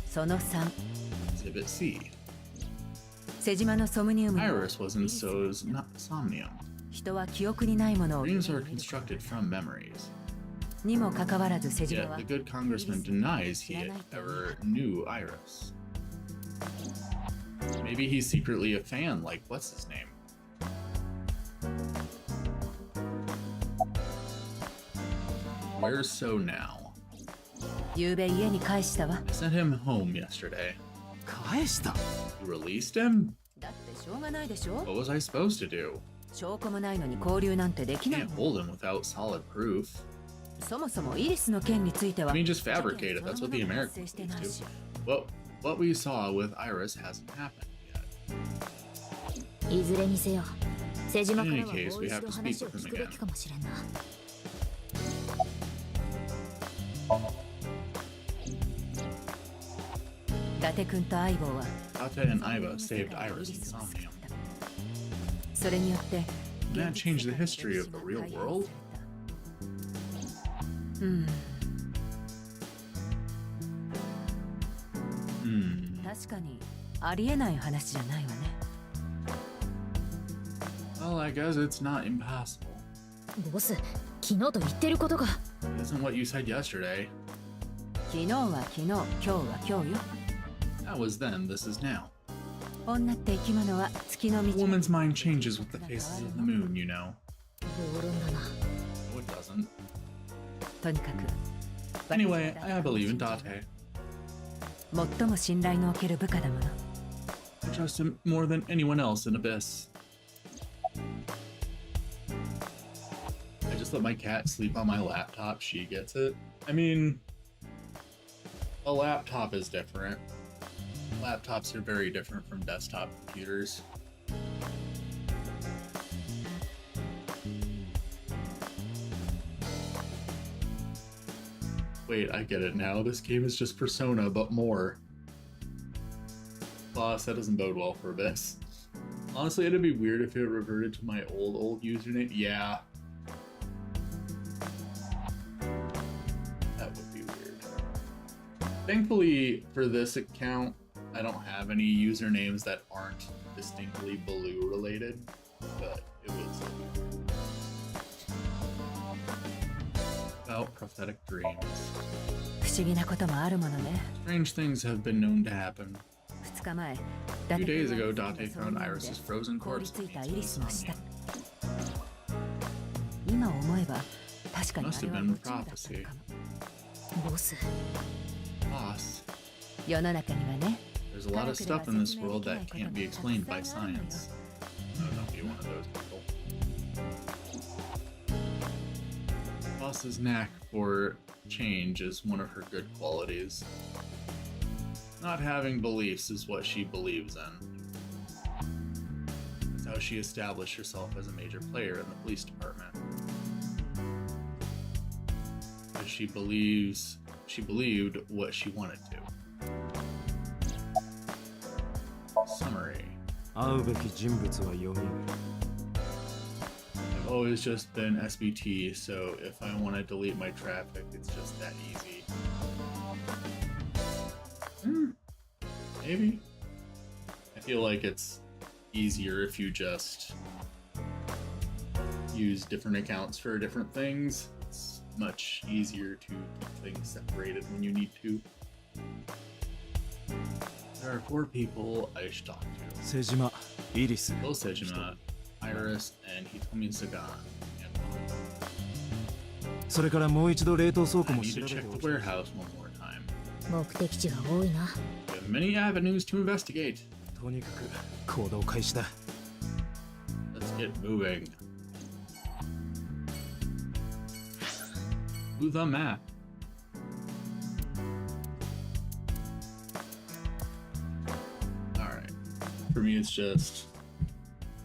その3 Exhibit C. 瀬島のソムニウム Iris was in So's Somnium. 人は記憶にないものを Dreams are constructed from memories. にもかかわらず瀬島 Yet は the good congressman denies he ever knew Iris. Maybe he's secretly a fan, like what's his name? Where's So now? 夕べ家に返したわ I sent him home yesterday. 返した。 You released him? だってしょうがないでしょ What was I supposed to do? 証拠もないのに交流なんてできない Can't hold him without solid proof. そもそもイリスの件については I mean, just fabricate it. That's what the Americans used to. What we saw with Iris hasn't happened yet. いずれにせよ瀬島からは In も any う case, we 一 have 度 to 話 speak を with him 聞くべ again. きかもしれんな 伊達君と相棒は Tate and Iva saved Iris in Somnium. それによって Did that change the history of the real world? 確かにありえない話じゃないわね Well, I guess it's not impossible. ボス昨日と言ってることが It isn't what you said yesterday. 昨日は昨日今日は今日よ That was then, this is now. 女って生き物は月の A 道 woman's mind changes with the phases of the moon, you know. 暴論だな No, it doesn't. とにかく Anyway, I believe in Date. 最も信頼のおける部下だもの。 I trust him more than anyone else in Abyss. I just let my cat sleep on my laptop. She gets it. I mean, a laptop is different. Laptops are very different from desktop computers. Wait, I get it now. This game is just Persona, but more. Boss, that doesn't bode well for Abyss. Honestly, it'd be weird if it reverted to my old username. Yeah. That would be weird. Thankfully, for this account, I don't have any usernames that aren't distinctly Baloo related, but it was about prophetic dreams. 不思議なこともあるものね。 Strange things have been known to happen. 2日前、 A few days ago, Date found Iris's frozen 凍り corpse ついた beneath イリ the スの下。 Somnium. 今思えば確かにあ Must れ have は been 予知だったの prophecy. かも。ボス Boss, 世の中にはね、 there's a lot of stuff in this world that can't be explained by science. No, don't be one of those people. Boss's knack for change is one of her good qualities. Not having beliefs is what she believes in. That's how she established herself as a major player in the police department. Because she believed what she wanted to. Summary. 会うべき人物は4人 I've always just been SBT, so if I want to delete my traffic, it's just that easy. Maybe. I feel like it's easier if you just use different accounts for different things. It's much easier to keep things separated when you need to. There are 4 people I should talk to. 瀬島イリス Bill Sejima, Iris, and Hitomi Sagan. And それからもう一度冷凍倉庫 I も need 調 to べて check お the き warehouse one more time. 目的地が多いな We have many avenues to investigate. とにかく行動開始だ Let's get moving. To the map. Alright. For me, it's just.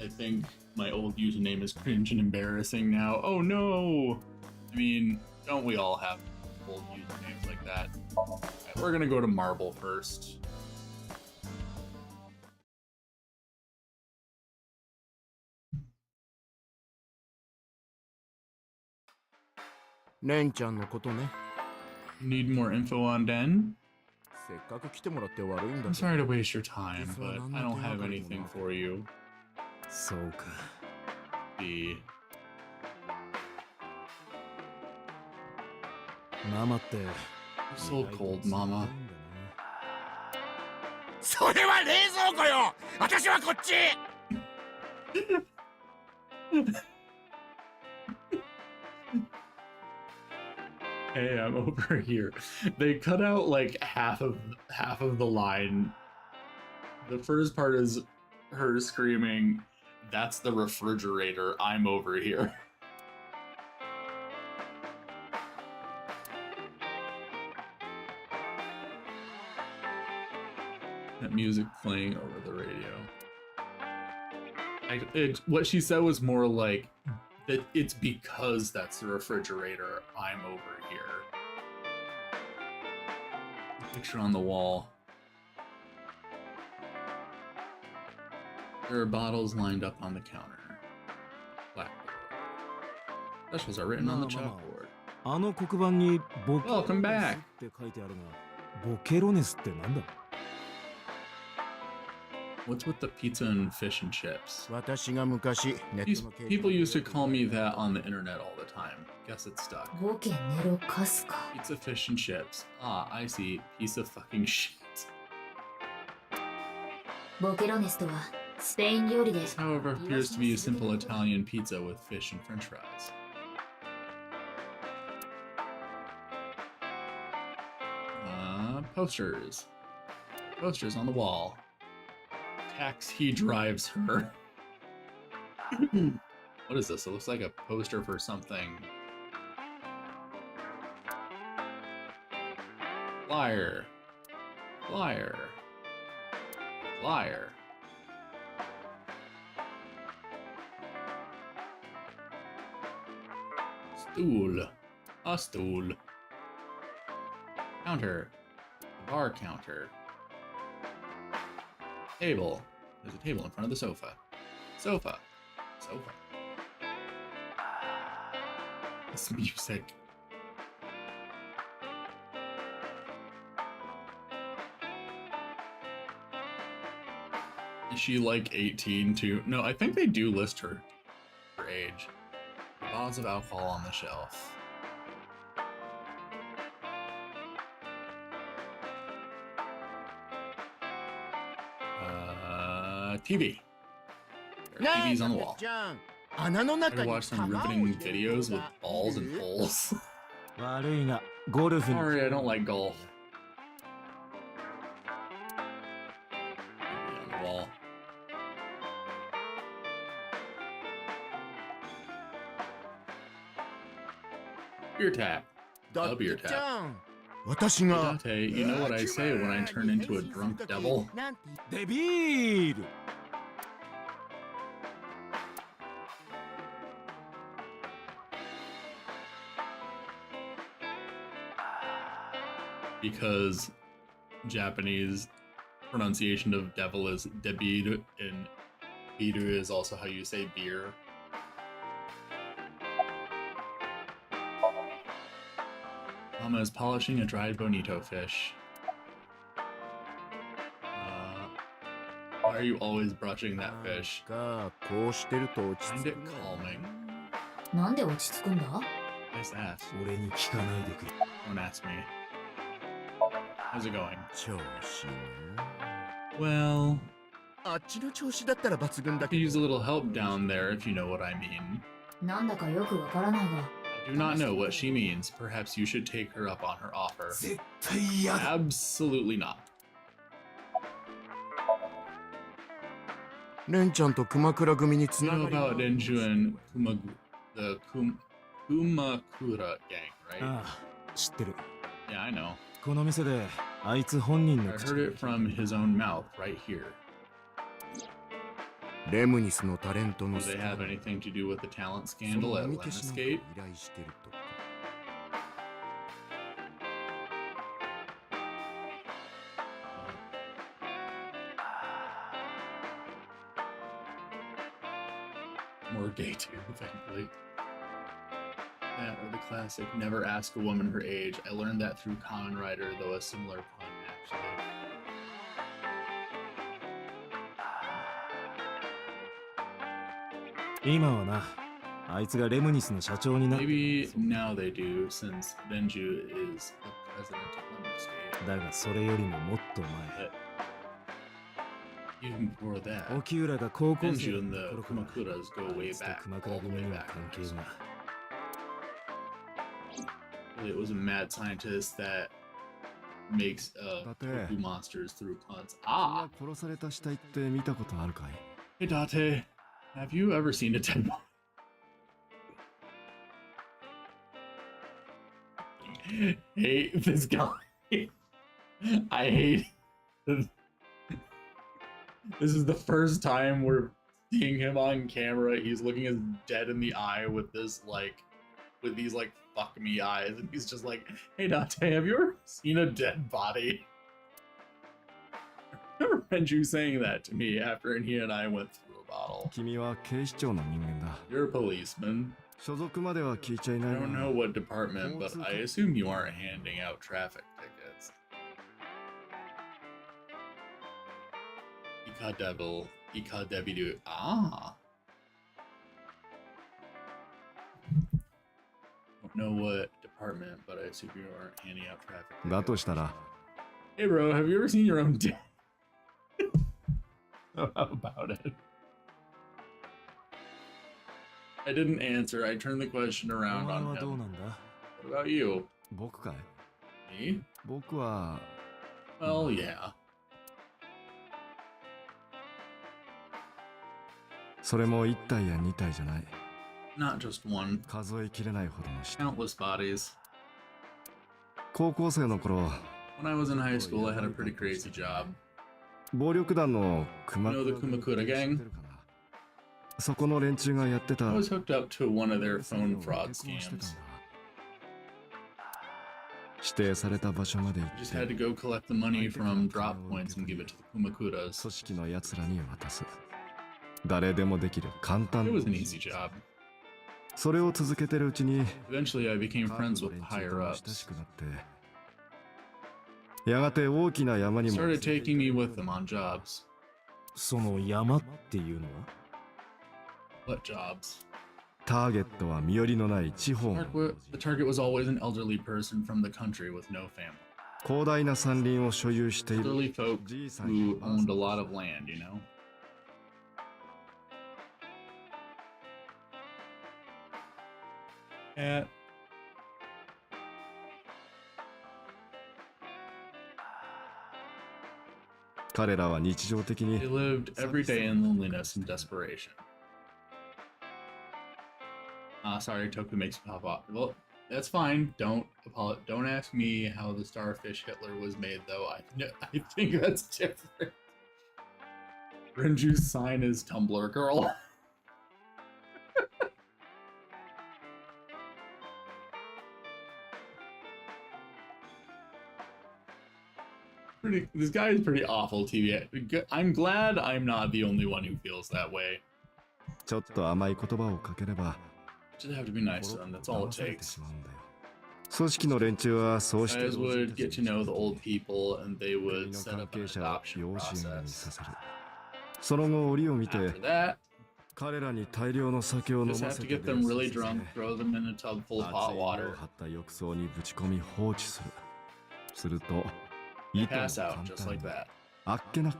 I think my old username is cringe and embarrassing now. Oh no! I mean, don't we all have old usernames like that? Alright, we're gonna go to Marble first. レンちゃんのことね。 Need more info on Den? せっかく来てもらって悪いんだ I'm けど。 sorry to waste your time, but I don't have anything for you. そうか The ママって so cold, Mama. それは冷蔵庫よ。私はこっち。 Hey, I'm over here. They cut out like half of the line. The first part is her screaming, "That's the refrigerator. I'm over here." That music playing over the radio. What she said was more like that it's because that's the refrigerator. I'm over here. Picture on the wall. There are bottles lined up on the counter. Blackboard. Specials are written on the chalkboard. あの黒板にボケロ Welcome ネ back. スって書いてあるがボケロネスってなんだ What's with the pizza and fish and chips? 私が昔ネッ These トの掲示 people used to call me that on the internet all the time. Guess it's stuck. 5件ネロカスか Pizza, fish, and chips. Ah, I see. Piece of fucking shit. ボケロネスとはスペイン料理で This, however, appears to be a simple Italian pizza with fish and french fries. posters. Posters on the wall. Taxi drives her. What is this? It looks like a poster for something. Flyer. Flyer. Flyer. Stool. A stool. Counter. Bar counter. Table. There's a table in front of the sofa. Sofa. Sofa. This music. Is she like 18 too? No, I think they do list her age. Bottles of alcohol on the shelf. TV. There are TVs on the wall. I could watch some riveting videos with balls and holes. 悪いがゴルフに Sorry, I don't like golf. On the wall. Beer tap. A beer tap. 私が Date, you know what I say when I turn into a drunk devil? デビール Because Japanese pronunciation of devil is debiru, and biru is also how you say beer. Mama is polishing a dried bonito fish. Why are you always brushing that fish? がこうしてると落ち Find 着 it くね calming. なんで落ち着くんだ？ Nice ass. 俺に聞かないでくれ Don't ask me. How's it going? 調子ね Well, あっちの調子だったら抜群だ I け could ど use a little help down there if you know what I mean. なんだかよくわからないが。 I do not know what she means. Perhaps you should take her up on her offer. 絶対嫌だ Absolutely not. レンちゃんと熊倉組につ You な know がり about Renju and the Kumakura gang, right? ああ知ってる Yeah, I know. この店であいつ本人 I の口 heard it from his own mouth right here. レムニスのタレント Do の they have anything to do with the talent そ scandal の at 見消しなんか依 Lemniscape? 頼してるとか More gay too, thankfully. That or the classic never ask a woman her age. I learned that through Kamen Rider, though a similar pun actually. Maybe now they do, since Benju is the president of Lemniscape. だがそれよりももっと前 But even before that, 沖浦が高校生 Benju だ and った the 頃から Kumakuras go あ way いつと back, 熊 all 倉 the 組 way には back. 関係が It was a mad scientist that makes Date. tofu monsters through plants. 君は Ah, 殺された死体って見たことあるかい hey Date, have you ever seen a dead body? Hate this guy. I hate. This is the first time we're seeing him on camera. He's looking us dead in the eye with this with these fuck me eyes, and he's just like, "Hey Dante, have you ever seen a dead body?" I remember Renju saying that to me after he and I went through a bottle. 君は警視庁の人間だ You're a policeman. 所属までは聞いちゃいな I いが don't know what department, but I assume you aren't handing out traffic tickets. Ikadebiru. Ah. Don't know what department, but I assume you aren't handing out traffic tickets. だとしたら Hey, bro, have you ever seen your own dick? How about it? I didn't answer. I turned the question お around 前 on はどう him. なんだ What about you? 僕かい Me? 僕は Well, yeah. それも1体や2体じゃない。 Not just one. 数えきれないほどの死体。 Countless bodies. 高校生の頃、 When I was in high school, I had a pretty crazy job. 暴力団の You know the Kumakura gang? そこの連中がやってた I was hooked up to one of their phone fraud 結婚してたん scams. だ。指定された場所まで行 I っ just had to て go collect the money from drop points and give it to the Kumakuras. 組織のやつらに渡す。誰でもできる簡単 It な was an easy job. それを続けてるうちに Eventually, I became カー friends プ with の the 連中 higher と親 ups. しくなってやがて大きな山にも Started taking me with them on jobs. その山っていうのは What jobs? ターゲットは身寄りのない地方の The target was always an elderly person from the country with no family. 広大な山林を所有している Elderly folk じいさん who や owned a lot of land, you know? Cat. 彼らは日常的 They に lived every day in loneliness and desperation. Sorry, Toku makes me pop off. Well, that's fine. Don't ask me how the starfish Hitler was made, though. I think that's different. Renju's sign is Tumblr girl. This guy is pretty awful TV. I'm glad I'm not the only one who feels that way. ちょっと甘い言葉をかければ Just have to be nice to them. That's all 騙 it されて takes. しまうんだよ。組織の連中はそうして Guys would get to know the old people, and they 国 would の set 関 up an 係者を adoption 養子縁組にさ process. せる。その後折を見て After that, 彼らに大量の酒を飲 just ま have せ to て get them really 泥酔させ drunk, throw them in a tub full of 熱 hot い湯を water, 張った浴槽にぶち込み放置する。すると、いとも pass 簡 out just 単 like に that. あっけなく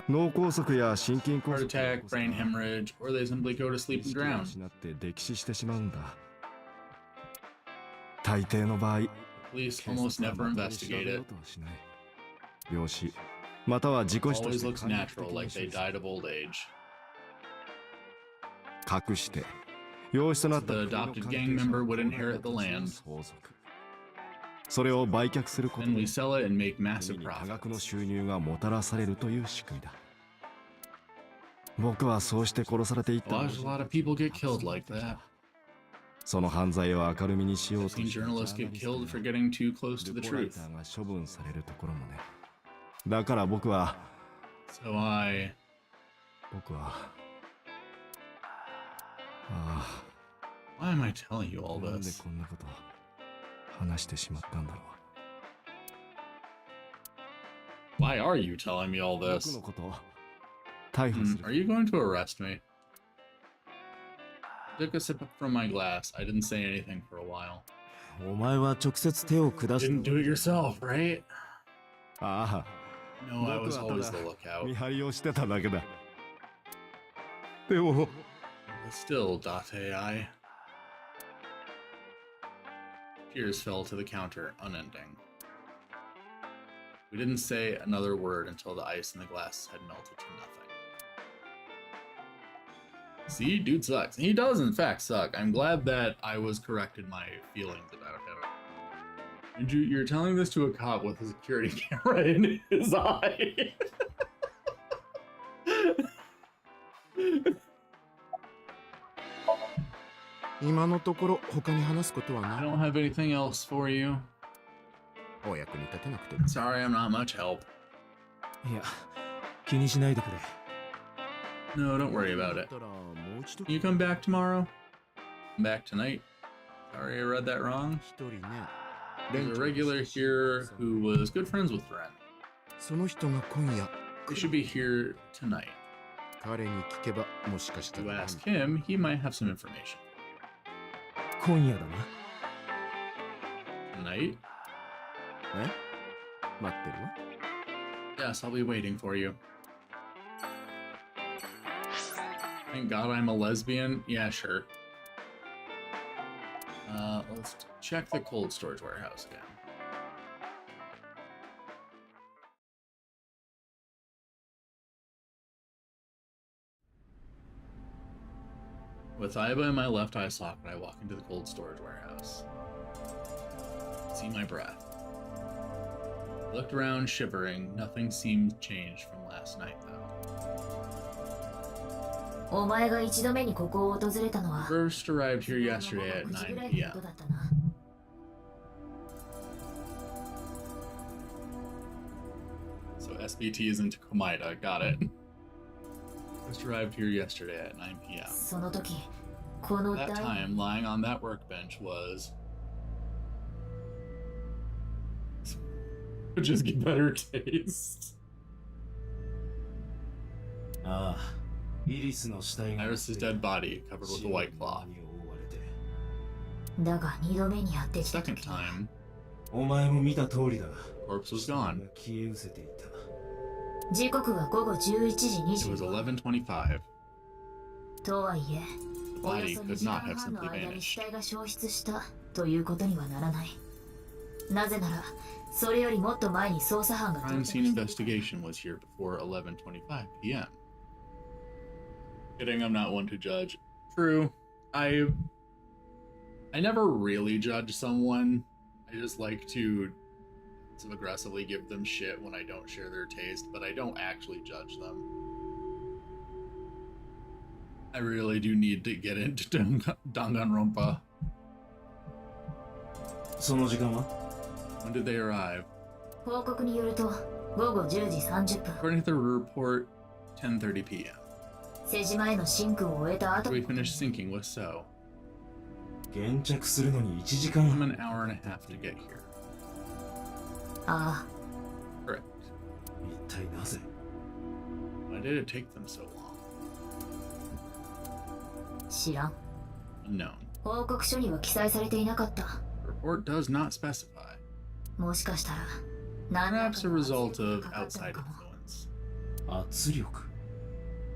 脳梗塞や心筋梗 Heart 塞 attack, brain hemorrhage, or they simply go to sleep 意 and 識を drown. 失って溺死してしまうんだ。大抵の場合 Police 警 almost 察は never まともに調 investigate べよう it. とはしない。病死または事故死と Always して looks 簡易的 natural, な like they 手術 died of old age. 隠して養子となった The 国の adopted 関係 gang 者 member を would inherit the land. 相続それを売却すること Then で we sell it and make 国 massive に多額の profits. 収入がもたらされるという仕組みだ。僕はそうして殺されていった Watched a lot of people get killed like that. その犯罪を明るみにしよう I've と seen したジャーナ journalists リ get スト killed や for getting too close to ル the ポライ truth. ターが処分されるところもね。だから僕は So I あ why am I telling you あ all なんで this? こんなこと話してしまったんだろ Why are you telling me all う。僕 this? のこと逮捕す Are る。 you going to arrest me? Took a sip from my glass. I didn't say anything for a while. お前は直接手を下し Didn't do it yourself, right? あ No, I 僕 was は always た the だ lookout. 見張りをしてただけだ。でも Still, Date I. Tears fell to the counter, unending. We didn't say another word until the ice in the glass had melted to nothing. See, dude sucks. He does, in fact, suck. I'm glad that I was corrected my feelings about him. And you're telling this to a cop with a security camera in his eye. 今のところ他に話すことは I ない。 don't have anything else for you. お役に立てなくても。 Sorry, I'm not much help. いや気にしないでくれ No, don't worry about だ it. ったらもう一度 Can you come back tomorrow? Come back tonight? Sorry, I read that wrong. 一人ね。 There's a regular here who was good friends with Ren. その人が今夜 They should be here tonight. 彼に聞けばもしかした If you ら ask him, he might have some information. 今夜だな Tonight? え待ってるわ。 Yes, I'll be waiting for you. Thank God I'm a lesbian? Yeah, sure. Let's check the cold storage warehouse again. With Aiba in my left eye socket, I walk into the cold storage warehouse. See my breath. I looked around, shivering. Nothing seemed changed from last night, though. お前が一度目にここを訪れたのは First arrived here yesterday at 9時ぐら 9 いの p.m. ことだったな。 So SBT is into Komaida. Got it. First arrived here yesterday at 9 p.m. その時、この That 台 time, lying on that workbench was... Would just get better taste. ああ、イリスの死体が Iris's dead body covered with a white cloth. に覆われてだが二度目にやってきた Second 時は time, お前も見た通りだ。 corpse was 死体 gone. が消え失せていた。時刻は午後11時 It was 25 11:25. とはいえ The およ body そ2 could 時間 not have 半の simply 間に死 vanished. 体が消失したということにはならない。なぜならそれよりもっと前に捜査班が Crime scene investigation was here before 11:25 p.m. Kidding, I'm not one to judge. True. I never really judge someone. I just like to sort of aggressively give them shit when I don't share their taste, but I don't actually judge them. I really do need to get into Danganronpa. その時間は When did they arrive? 報告によると午後10時30分 According to the report, 10:30 p.m. 瀬島へのシンクを終えた後 We finished sinking with So. 現着するのに1時 Took them 間 an hour and a half to get here. あ Correct. 一体なぜ Why did it take them so long? あ知らん Unknown. 報告書には記載されていなかった。 The report does not specify. もしかしたら何らか Perhaps a の result 圧力 of がかかったの outside かも。 influence. 圧力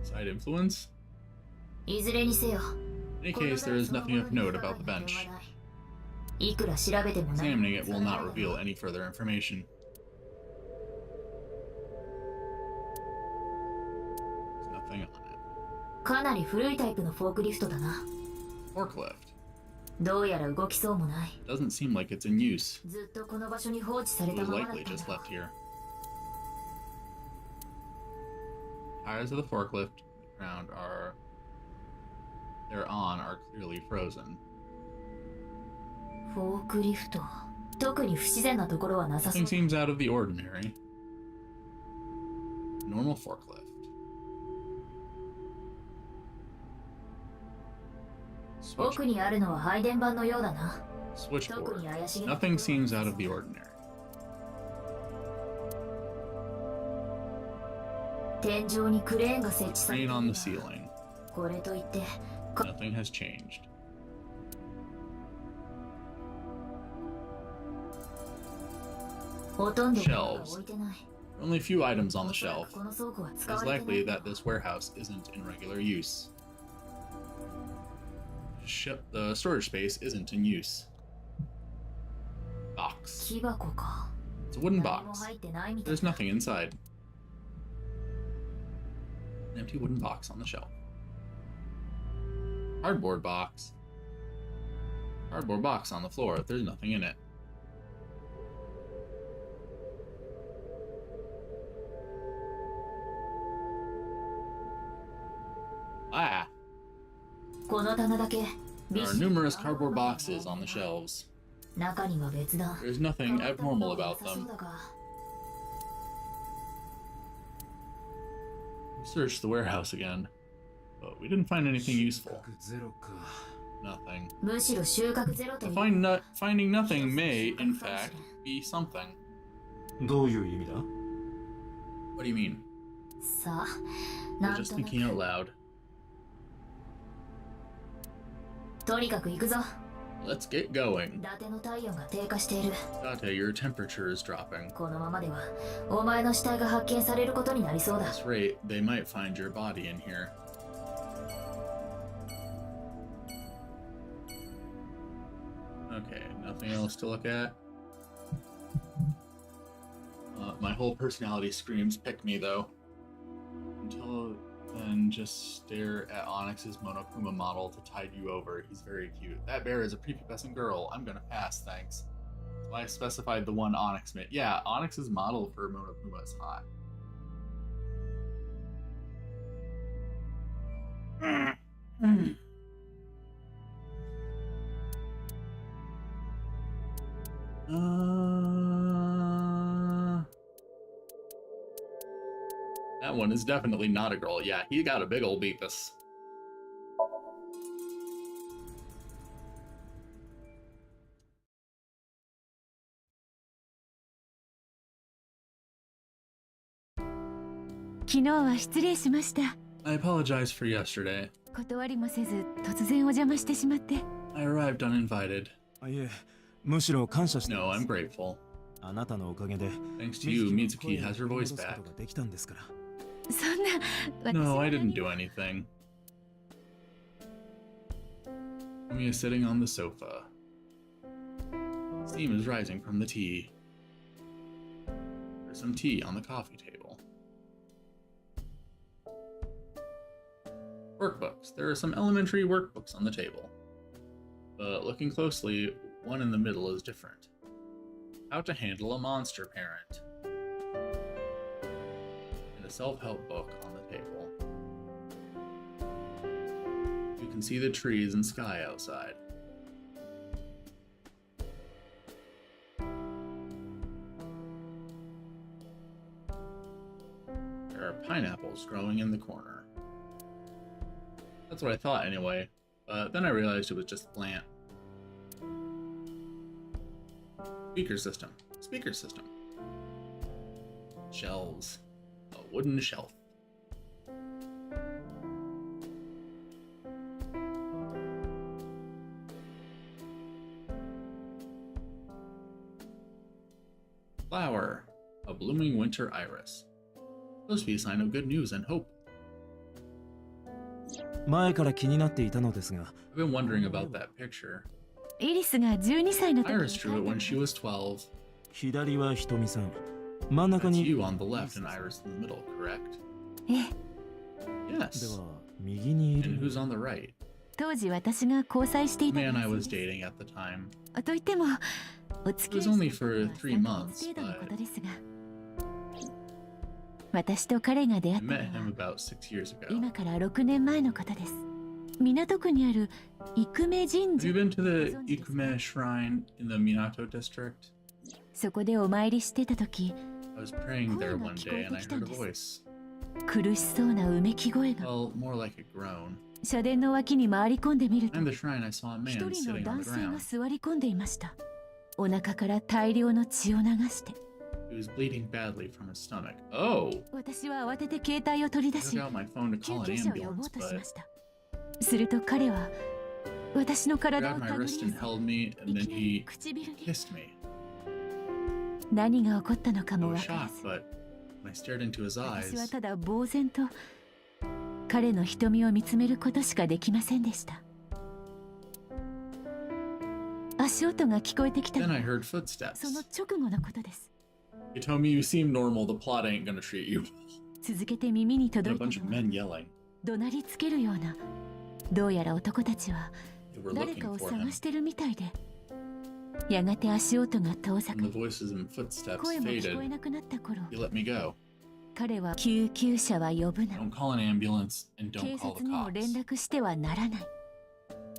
Side influence? いずれにせよ In any case, there is nothing of note about the bench. いくら調べても何 Examining it will not reveal any further information. There's nothing on it. かなり古いタイプのフォークリフトだな。 Forklift. どうやら動きそうもない。 Doesn't seem like it's in use. ずっとこの場所に放置され It た was ままだっ likely たん just だ left here. Tires of the forklift ground are they're on are clearly frozen. フォークリフト。特に不自然なところはなさそう Nothing。seems out of the ordinary. Normal forklift. Switch, 奥にあるのは配電盤のようだな。特 switchboard. に怪しげな Nothing seems out of the ordinary. 天井にクレーンが設置されてい Crane る on the ceiling. これといって Nothing has changed. ほとんど物が置いてない。 Only a few items on the おそら shelf. くこの倉庫は使 It's われてな likely いだろ that う this warehouse isn't in regular use. The storage space isn't in use. Box. 木箱か。 It's a wooden 何も box. 入ってないみたい There's nothing inside. An empty wooden box on the shelf. Cardboard box. Cardboard box on the floor. There's nothing in it. Ah! この棚だけ There are numerous cardboard boxes on the shelves. 中には別だ。 There's nothing abnormal about なさそう them. だが We searched the warehouse again, but we didn't find anything useful. ゼロか Nothing. むしろ収穫ゼロという Finding nothing may, in fact, be something. どういう意味だ What do you mean? さあ、 I なん was と just なく thinking out loud. とにかく行くぞ。 Let's get going. 伊達の体温が低下している。 Date, your temperature is dropping. このままではお前の死体が発見されることになりそうだ。 At this rate, they might find your body in here. Okay, nothing else to look at. My whole personality screams pick me though. Until and just stare at Onyx's Monokuma model to tide you over. He's very cute. That bear is a prepubescent girl. I'm gonna pass, thanks. So I specified the one Onyx made. Yeah, Onyx's model for Monokuma is hot. That one is definitely not a girl. Yeah, he got a big old beepus. I apologize for yesterday. 断りもせず突然お邪魔してしまって。 I arrived uninvited. いえ、むしろ感謝して No, I'm grateful. あなたのおかげで Thanks to you, Mitsuki has her voice back. できたんですから。そんな。 No, I didn't do anything. Tommy is sitting on the sofa. Steam is rising from the tea. There's some tea on the coffee table. Workbooks. There are some elementary workbooks on the table. But looking closely, one in the middle is different. How to handle a monster parent. And a self-help book on the table. You can see the trees and sky outside. There are pineapples growing in the corner. That's what I thought anyway, but then I realized it was just a plant. Speaker system. Speaker system. Shelves. A wooden shelf. Flower. A blooming winter iris. Supposed to be a sign of good news and hope. 前から気になっていたのですが、 I've been wondering about that picture. イリスが12歳の時 Iris drew it when she was 12. 左はひとみさん、真ん中 That's に you on the left and Iris in the middle, correct? ええ、 Yes. では右にい And る who's on the right? 当時私が交際してい The た man I 男 was 性です。 dating at the time. といってもお付き合い It was only してい for た 3 のは months, 3ヶ月程度の but ことですが、私と彼が出会 I ったの met him は about 6 years ago. 今から6年前のことです。港区にある生目神 Have 社 you been to ご the 存知ですか？ Ikume Shrine in the Minato district? そこでお参りしてた時、 I was praying there one day and I heard a voice. 苦しそうなうめき声が Well, more like a groan. 社殿の脇に回り込んでみると、 In the shrine, I saw a 一 man 人の sitting on 男 the 性が ground. 座り込んでいました。お腹から大量の血を流して、 He was bleeding badly from his stomach. Oh! 私は慌てて携帯を取り出 I し took out my phone to 救 call 急 an 車を呼ぼう ambulance, としま but した。すると彼は私の he 体を grabbed my 手繰り wrist 寄 and せ、 held me, い and き then なり he 唇に kissed me. 何が起こったのか I も was わから shocked, ず、 but when I stared into his 私は eyes, ただ呆然と彼の瞳を見つめることしかできませんでした。足音が聞こえてきた then の I は heard そ footsteps. の直後のことです。 He told me you seem normal, the plot ain't gonna treat you. 続けて耳に And 届 a いた bunch of のは men yelling. 怒鳴りつけるような、どうやら男たちは They were 誰 looking かを for 探 him. してるみたいで、やがて足音が遠ざ When the かり、 voices and footsteps 声も聞こえ faded, なくなった頃、 he let me go. 彼は救急車は呼ぶな、 Don't call an ambulance and 警 don't call 察 the にも連 cops. 絡してはならない。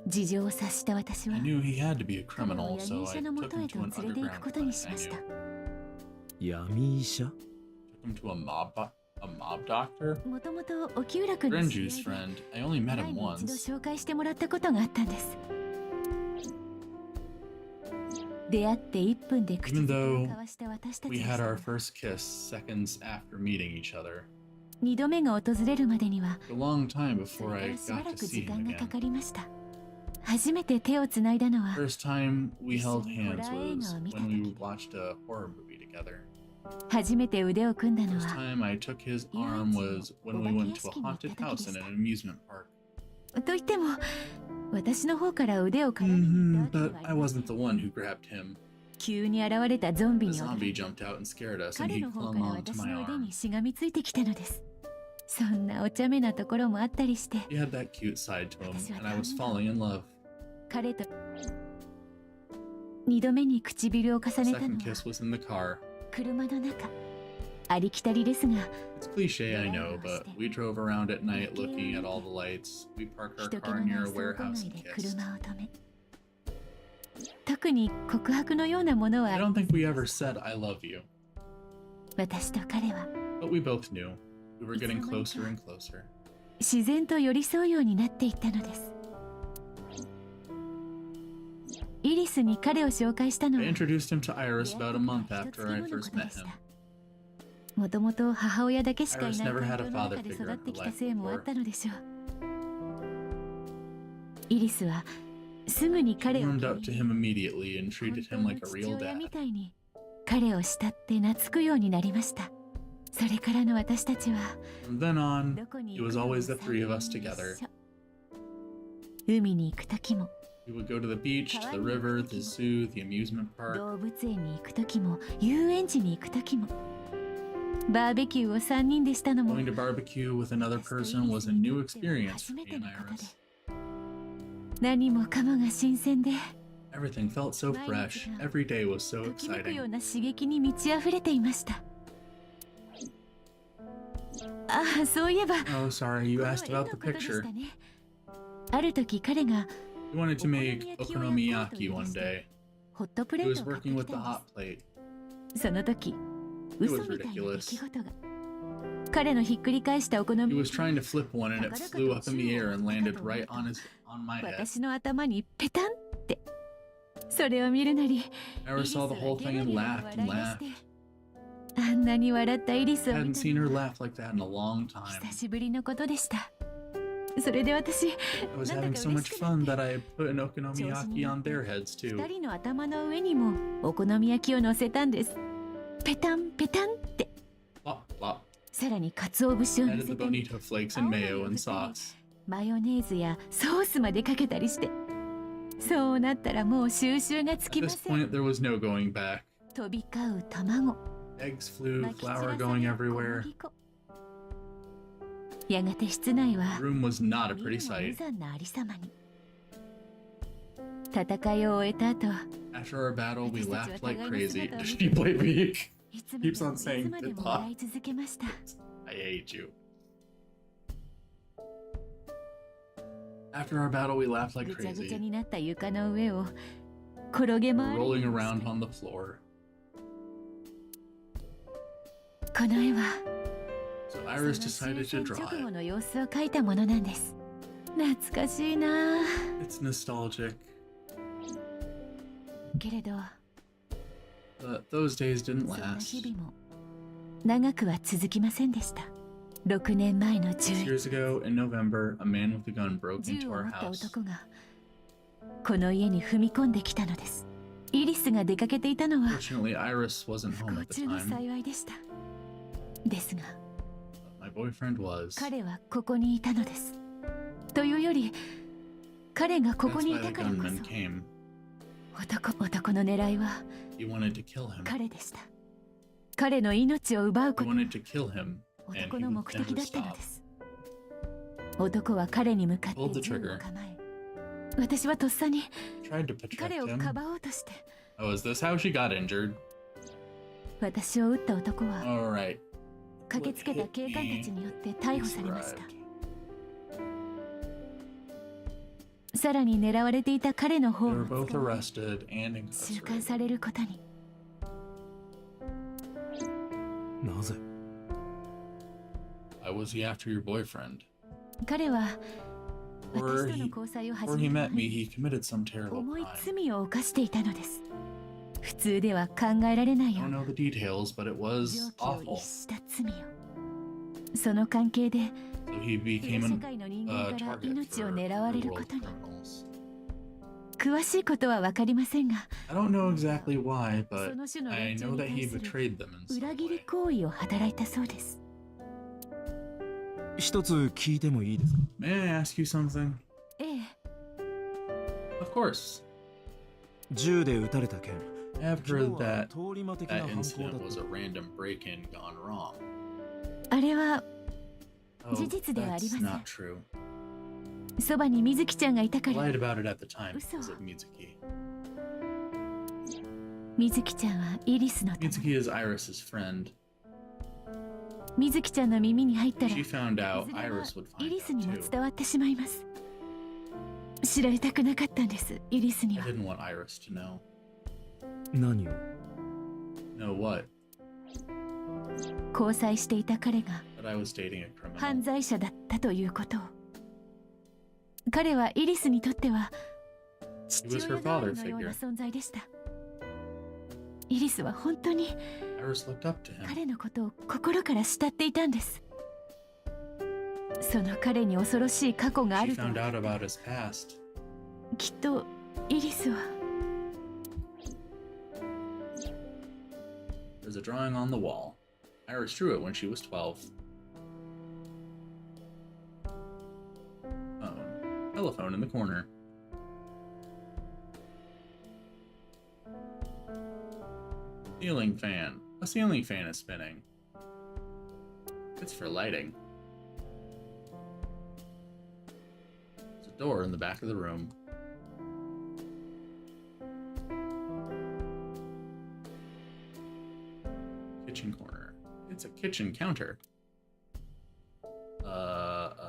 事情を察した私は I knew he had to be a 彼を criminal, 闇 so 医 I 者の took 元 him へ to と an 連れて行く underground ことに clinic し I ました。 knew. 闇医者 Took him to a mob doctor? もともと沖浦君の Renju's 知り合い friend. I only met で、 him 前に一度 once. 紹介してもらったことがあったんです。出会って1分で口 Even づけ though を交わした私たち We でし had た our が、 first kiss seconds after meeting each other. 2度目が訪れるまでには A long time そ before れ I からしば got ら to く see 時間 him がか again. かりました。初めて手をつないだのは First time we held hands Horror was映画を見た when we 時。 watched a horror movie together. 初めて腕を組んだの First は time I took his arm was when we went to a haunted house in an amusement park. と言っても私の方から腕を絡めに行 Mm-hmm, ったわけ but では I ありません。 wasn't the one who grabbed him. 急に現れたゾンビ The に驚 zombie き、 jumped out and scared us, and 彼 he の方 clung から on to 私 my の腕 arm. にしがみついてきたのです。そんなお茶目なところもあったりして、 He had that cute side to him, and I was falling in love. 彼と2度目に唇を重 The ねたの second は kiss was in the car. 車の中。ありきたりですが、 It's cliche, I know, but we drove around at night looking at all the lights. We parked our 人気 car のない near a 倉庫 warehouse 内 and で kissed. 車を止め、特に告白のようなものは I don't think we ever said I love you, 私と彼は but we both knew. We were getting closer and closer. 自然と寄り添うようになっていったのです。イリスに彼を紹介したの I は introduced him to Iris about a month 一 after 月 I 後のこ first とで met し him. た。もともと母親だけしかいない Iris never 環 had a 境の father 中で figure 育 in って her きた life せいもあっ before. たのでしょう。イリスはすぐに She 彼を warmed up to him immediately and 本 treated 当 him の like a 父 real 親 dad. みたいに彼を慕って懐くようになりました。それからの私たちは From then on, どこに it 行 was くのも always the three of us 三人 together. 一緒。海に行く時も We would go to the beach, to the river, the zoo, the amusement park. 動物園に行く時も遊園地に行く時もバーベキューを3人でしたのも Going to barbecue with another person was a new experience 初 for め me て and のことで Iris. 何もかもが新鮮で Everything felt so fresh. Every day was so ときめくよう exciting. な刺激に満ち溢れていました。ああ、そういえば Oh, sorry, you この asked 絵の about the ことでし picture. たね。ある時彼が We wanted to make okonomiyaki one day. ホットプレ He ー was トを買って working き with the たんで hot す。 plate. その時 was 嘘みたいな出 ridiculous. 来事が。彼のひっくり返したお好 He み was trying to flip one and it flew up in the air and landed right on my head. 私の頭にペタンって。それを見るなり Iris saw the whole thing and laughed and laughed. あんなに笑ったイリス I を見 hadn't た seen の her は laugh like that in a long time. 久しぶりのことでした。それで私 I was なんだ having か so 嬉 much しくなっ fun て that I put an okonomiyaki on their heads 二 too. 人の頭の上にもお好み焼きを乗せたんです。ペタンペタンって。 Plop, plop. さらに鰹節を乗 Added せ the たり bonito flakes and mayo and sauce. マヨネーズやソースまでかけたりして、そうなったらもう収拾がつ At きま this せん。 point, there was no going back. 飛び交う卵、 Eggs flew, まき散ら flour され going る小 everywhere. 麦粉。やがて室内は The room was not a 見 pretty るも無 sight. 残なありさまに。戦いを終えた後、 After our battle, we 私たちは laughed like 互いの crazy. 姿を見 She て played me. いつま Keeps で on もい saying つまでも "Pippa." 笑い続けました。 I hate you. After our battle, we laughed like ぐちゃぐちゃ crazy. になった床の上を転げ We 回 were る rolling ように around して on the floor. この絵は So その Iris 終 decided 戦 to 直 draw 後 it. の様子を描いたものなんです。懐かしいなあ。 It's nostalgic, けれど but those days そ didn't んな last. 日々も長くは続きませんでした。6年前の 6 11 years ago, in November, a man with a gun broke 銃 into を our 持った house. 男がこの家に踏み込んできたのです。イリスが出かけていたのは Fortunately, Iris wasn't 不 home 幸 at the 中の time. 幸いでした。ですが My boyfriend was. 彼はここにいたのです。というより彼がここ That's にい why た the からこ gunman そ came. 男の狙いは He wanted to kill him. 彼でした。彼の命を奪う He こと wanted to kill him, and 男 he の would 目的 never だったの stop. です。男は彼に向かっ Pulled the て銃を trigger. 構え、私はとっさに Tried to protect 彼を him. かばおうとして、 Oh, is this how she got injured? 私を撃った男は Alright. 駆けつけた警官たちによって逮捕されました。 Arrived. さらに狙われていた彼の方 They も were both 捕まえ arrested and 収監 incarcerated. されることに。なぜ Why was he after your boyfriend? 彼は Before 私との he, 交際を before 始 he め met た me, he committed some terrible 重い crime. 罪を犯していたのです。普通では考えられない I よう don't な know the details, but it 常 was 軌を awful. 逸した罪を。その関係で So he 裏 became 社 an, 会の人 a 間から target 命を for 狙われる underworld ことに。 criminals. 詳しいことは分かりませんが、 I don't know exactly why, そ but の種の I 連中 know に that he 対する betrayed them in some 裏切り way. 行為を働いたそうです。一つ聞いてもいいですか May I ask you something? ええ、 Of course. 銃で撃たれた件 I have 今 heard 日は that 通り魔的な that 犯行だ incident っ was た a random break-in gone wrong. あれは That Oh, 事実ではあり that's ま not true. せん。そばに水木ちゃんがいたか I ら。 lied about it at the time嘘。 because of Mitsuki. 水木ちゃんはイリスのため。 Mitsuki is Iris's friend. 水木ちゃんの耳に入ったら、 She found out いずれは Iris would イ find リスに out も too. 伝わってしまいます。知られたくなかったんです、イリスに I は。 didn't want Iris to know. 何を Know what? 交際していた彼が That I was dating a 犯 criminal. 罪者だったということを。彼はイリスにとっては父 He was her 親代わ father りのような figure. 存在でした。イリスは本当に Iris looked up to him. 彼のことを心から慕っていたんです。その彼に恐ろしい過去があ She ると found out about his past. きっとイリスは There's a drawing on the wall. Iris drew it when she was 12. Phone. Telephone in the corner. Ceiling fan. A ceiling fan is spinning. It's for lighting. There's a door in the back of the room. Kitchen corner. It's a kitchen counter. Can I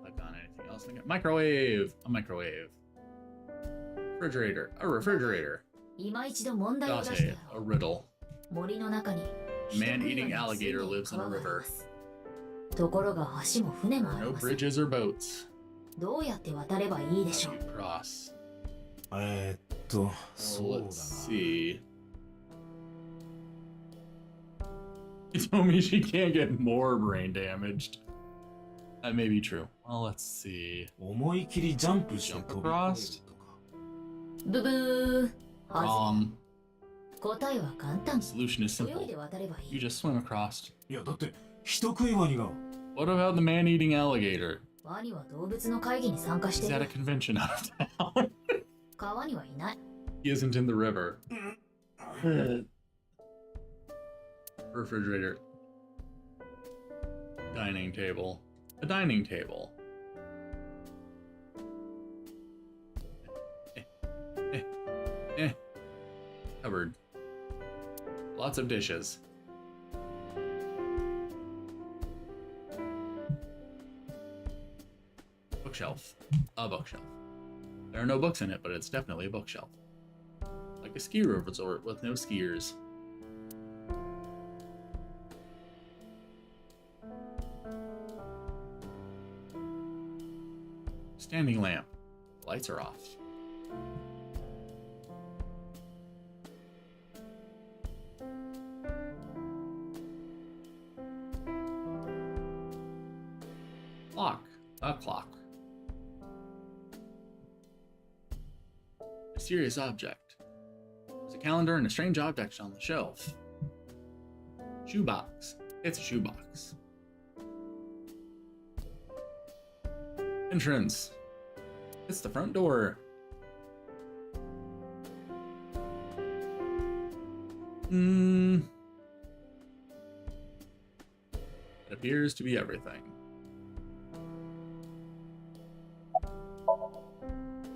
click on anything else? Microwave. A microwave. Refrigerator. A refrigerator. 今一度問題を出して Date. や A ろう。 riddle. 森の中に Man-eating 人食いワニ alligator が住んでいる lives in a 川があり river. ますところが橋も船もあり No ません。 bridges or boats. どうやって渡ればいいでしょ How う。 do you cross? そ Well, うだ let's な。 see. He told me she can't get more brain damaged. That may be true. Well, let's see. 思い切りジャンプして Jump 飛び across? 越えるとか。ブブー。は Wrong. ず。答えは簡単。 Solution is 泳い simple. で渡ればい You い。 just swim across. いや、だって人食いワニが。 What about the man-eating alligator? ワニは動物の会議に参加し He's てい at a る。 convention out of town. 川にはいない。 He isn't in the river. Refrigerator. Dining table. A dining table. Cupboard. Lots of dishes. Bookshelf. A bookshelf. There are no books in it, but it's definitely a bookshelf. Like a ski resort with no skiers. Standing lamp. The lights are off. Clock. A clock. Mysterious object. There's a calendar and a strange object on the shelf. Shoebox. It's a shoebox. Entrance. It's the front door. It appears to be everything.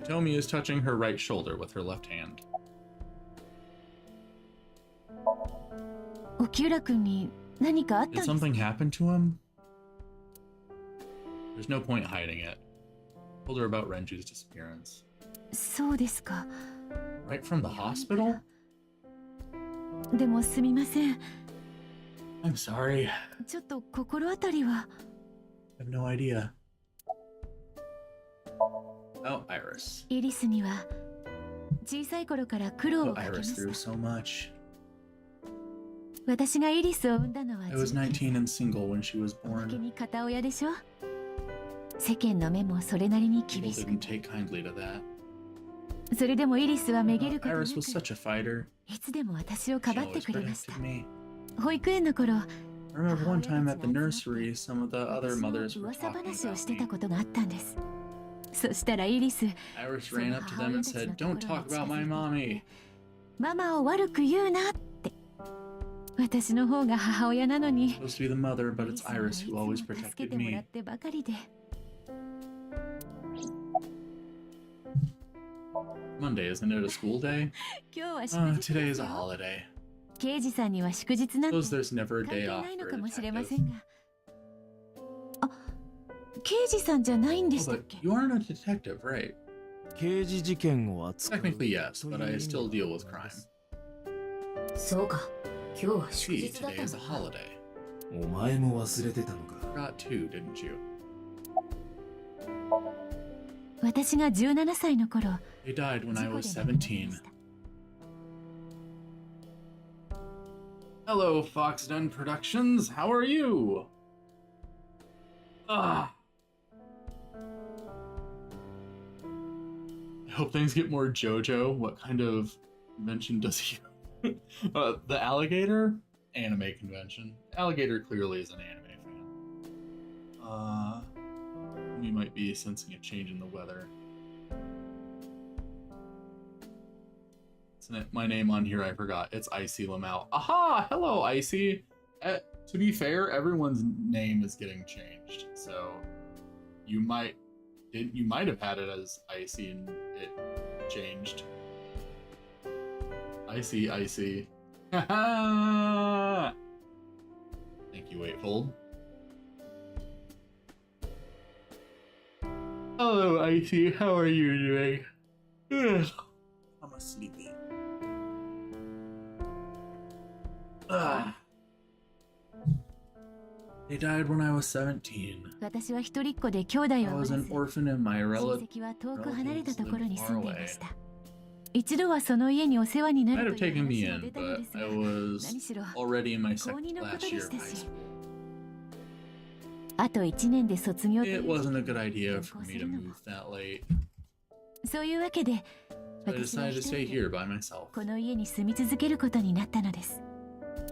Hitomi is touching her right shoulder with her left hand. 沖浦君に何かあったん Did ですか？ something happen to him? There's no point hiding it. Told her about Renju's disappearance. そうですか。 Right from the hospital? でもすみません。 I'm sorry. ちょっと心当たりは。 I have no idea. Oh, Iris. イリスには小さい頃から苦労 Oh, をかけま Iris し through た。 so much. 私がイリスを産んだのは I was 19 and single when she was おまけ born. に片親でしょ。世間の目もそれなりに People 厳しく didn't take kindly to that. それでもイリスはめげることな Iris く was such a fighter. いつでも私を She かばって always くれました。 protected me. 保育園の頃 I remember one time at the nursery, some of the other 私の mothers were 噂 talking 話を about してた me. ことがあったんです。そしたらイリス Iris ran up to them and said, "Don't talk about my mommy." ママを悪く言うなって私の方が母親なのに Supposed to be the mother, but it's イリ Iris ス who はい always つも助 protected けてもら me. ってばかりで Monday, isn't it a school day? 今日は祝日 Today で is す a よ holiday. 刑事さんには祝日なんて Suppose there's never a 関 day 係 off ないの for か a もしれま detective. せんがあ、刑事さんじゃないんで Oh, したっ but け you aren't a detective, right? 刑事事件を扱う Technically, yes, but I still deal with crime. そうか、今日は祝 See, 日だっ today たん is だ a な。 holiday. お前も忘れてたのか。 Forgot too, didn't you? 私が17歳の頃 They died when 事 I 故 was で亡くなりま 17. した Hello, Fox Den Productions. How are you? Ah. I hope things get more JoJo. What kind of convention does he? The alligator anime convention. Alligator clearly is an anime fan. We might be sensing a change in the weather. Isn't it my name on here? I forgot. It's Icy Lamau. Aha! Hello, Icy. To be fair, everyone's name is getting changed, so you might have had it as Icy and it changed. Icy, Icy. Haha! Thank you, Waitfold. Hello, Icy. How are you doing? Ugh. I'm a sleepy. Ugh. They died when I was 17. 私は一人っ子で兄弟 I はおら was ず an orphan and my 親 relatives 戚は遠く離れたところに lived 住ん far でい away. ました一度はその家にお世話にな Might る have という taken me 話も in, 出たの but ですが I was 何しろ already in my 高 second 2のこ last とで year し of た high し school. あと1年で卒業という It wasn't a 時期 good に idea 転 for 校す me to るのも move that late. そういうわけで So I 私は decided to 一人 stay で here by myself. この家に住み続けることになったのです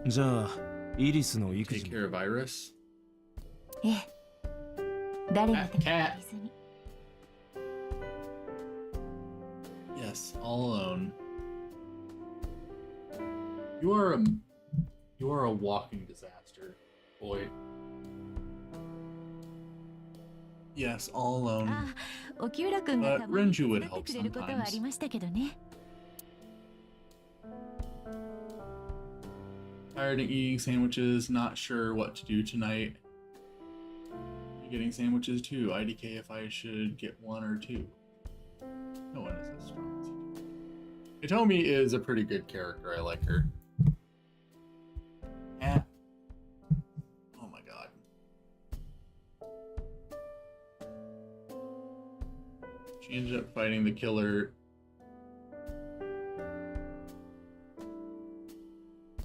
じゃあイリスの育 Take 児 care of Iris. ええ誰の手も Cat. 借りずに Yes, all alone. You are a walking disaster, boy. Yes, all alone. ああ沖浦君が But たまに Renju 手 would 伝って help くれることはありましたけどね Tired of eating sandwiches, not sure what to do tonight. I'm getting sandwiches too. IDK if I should get one or two. No one is as strong as you. Hitomi is a pretty good character. I like her. Eh. Oh my god. She ended up fighting the killer.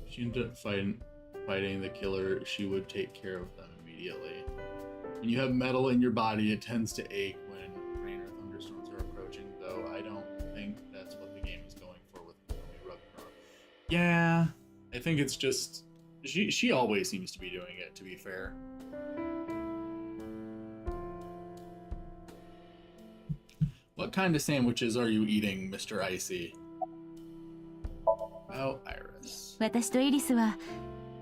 She ended up fighting the killer. She would take care of them immediately. When you have metal in your body, it tends to ache when rain or thunderstorms are approaching, though I don't think that's what the game is going for with Hitomi Ragnarok. Yeah, I think it's just... She always seems to be doing it, to be fair. What kind of sandwiches are you eating, Mr. Icy? About Iris. 私とイリスは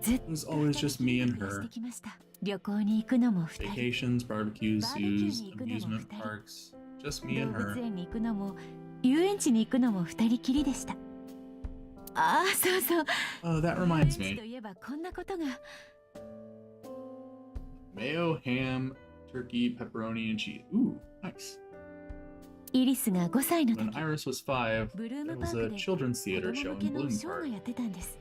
ずっ It was always just me and と暮ら her. してきました旅行に行くのも2人 Vacations, barbecues, Barbecue zoos, に行くのも amusement 二人。 parks. Just me 動 and 物 her. 園に行くのも遊園地に行くのも2人きりでしたああそうそう Oh, that 遊園 reminds 地と me. いえばこんなことが Mayo, ham, turkey, pepperoni, and cheese. Ooh, nice. イリスが5歳の When 時 Iris was 5, ブルー there ムパ was ー a クで children's 子 theater 供 show 向け in の Bloom ショー Park. がやってたんです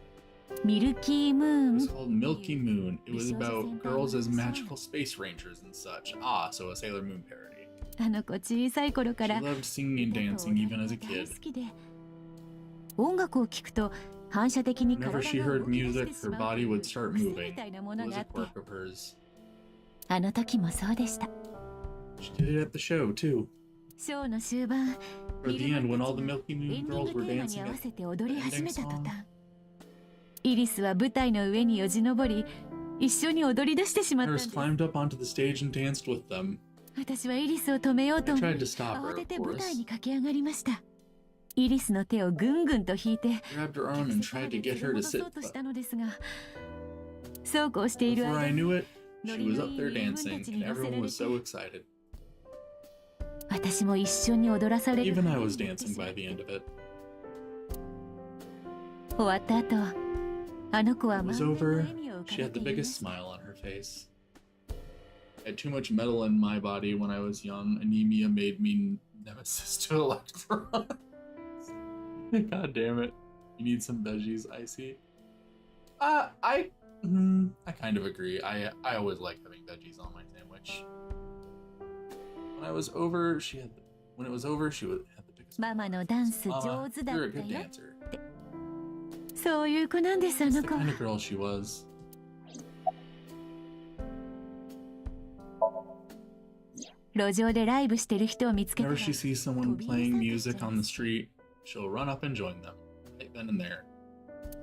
ミルキーム It ーン was called Milky Moon. It was 美少女 about 戦隊 girls の as ショー magical space rangers and such. Ah, so a Sailor Moon parody. あの子小さい頃か She ら loved singing and 歌と dancing 踊り even が as a 大 kid. 好きで音楽を聴くと反射的に Whenever 体 she が heard 動き出して music, し her まうと body いう would start 癖 moving. みたいな It もの was があ a って quirk of hers. あの時もそうでした She did it at the show, too. ショーの終盤 Or at the end, when all the エ Milky ン Moon ディン girls グ were テーマに dancing 合わ at せて踊り始めた途 ending 端イリスは舞台の上によじ登り一緒に踊り出してしまったんで Iris す climbed up onto the stage and danced with them. 私はイリスを止めようと I 思い tried to stop 慌 her, て of て舞台 course. に駆け上がりましたイリスの手をぐんぐんと引いて Grabbed her arm and tried to get her to 戻 sit. そうとしたのですが、そうこうしている Before 間 I に knew it, she was up there dancing, and everyone was so excited. 私も一緒に踊らされる Even I was dancing by the end of it. 終わった後、あの子は It 満 was 面の over. 笑みを浮か She べ had て the いま biggest した。 smile on her face. I had too much metal in my body when I was young. Anemia made me nemesis to electrons. God damn it. You need some veggies, Icy. I kind of agree. I always like having veggies on my sandwich. When it was over, she had the biggest ママのダンス Mama, 上手だ you're っ a た good よ。 dancer. そういう子なんです、あ That's の the 子。 kind of girl she was. 路上でライブしてる人を見つけたら Whenever she sees someone playing music on the street, she'll run up and join them. Right then and there.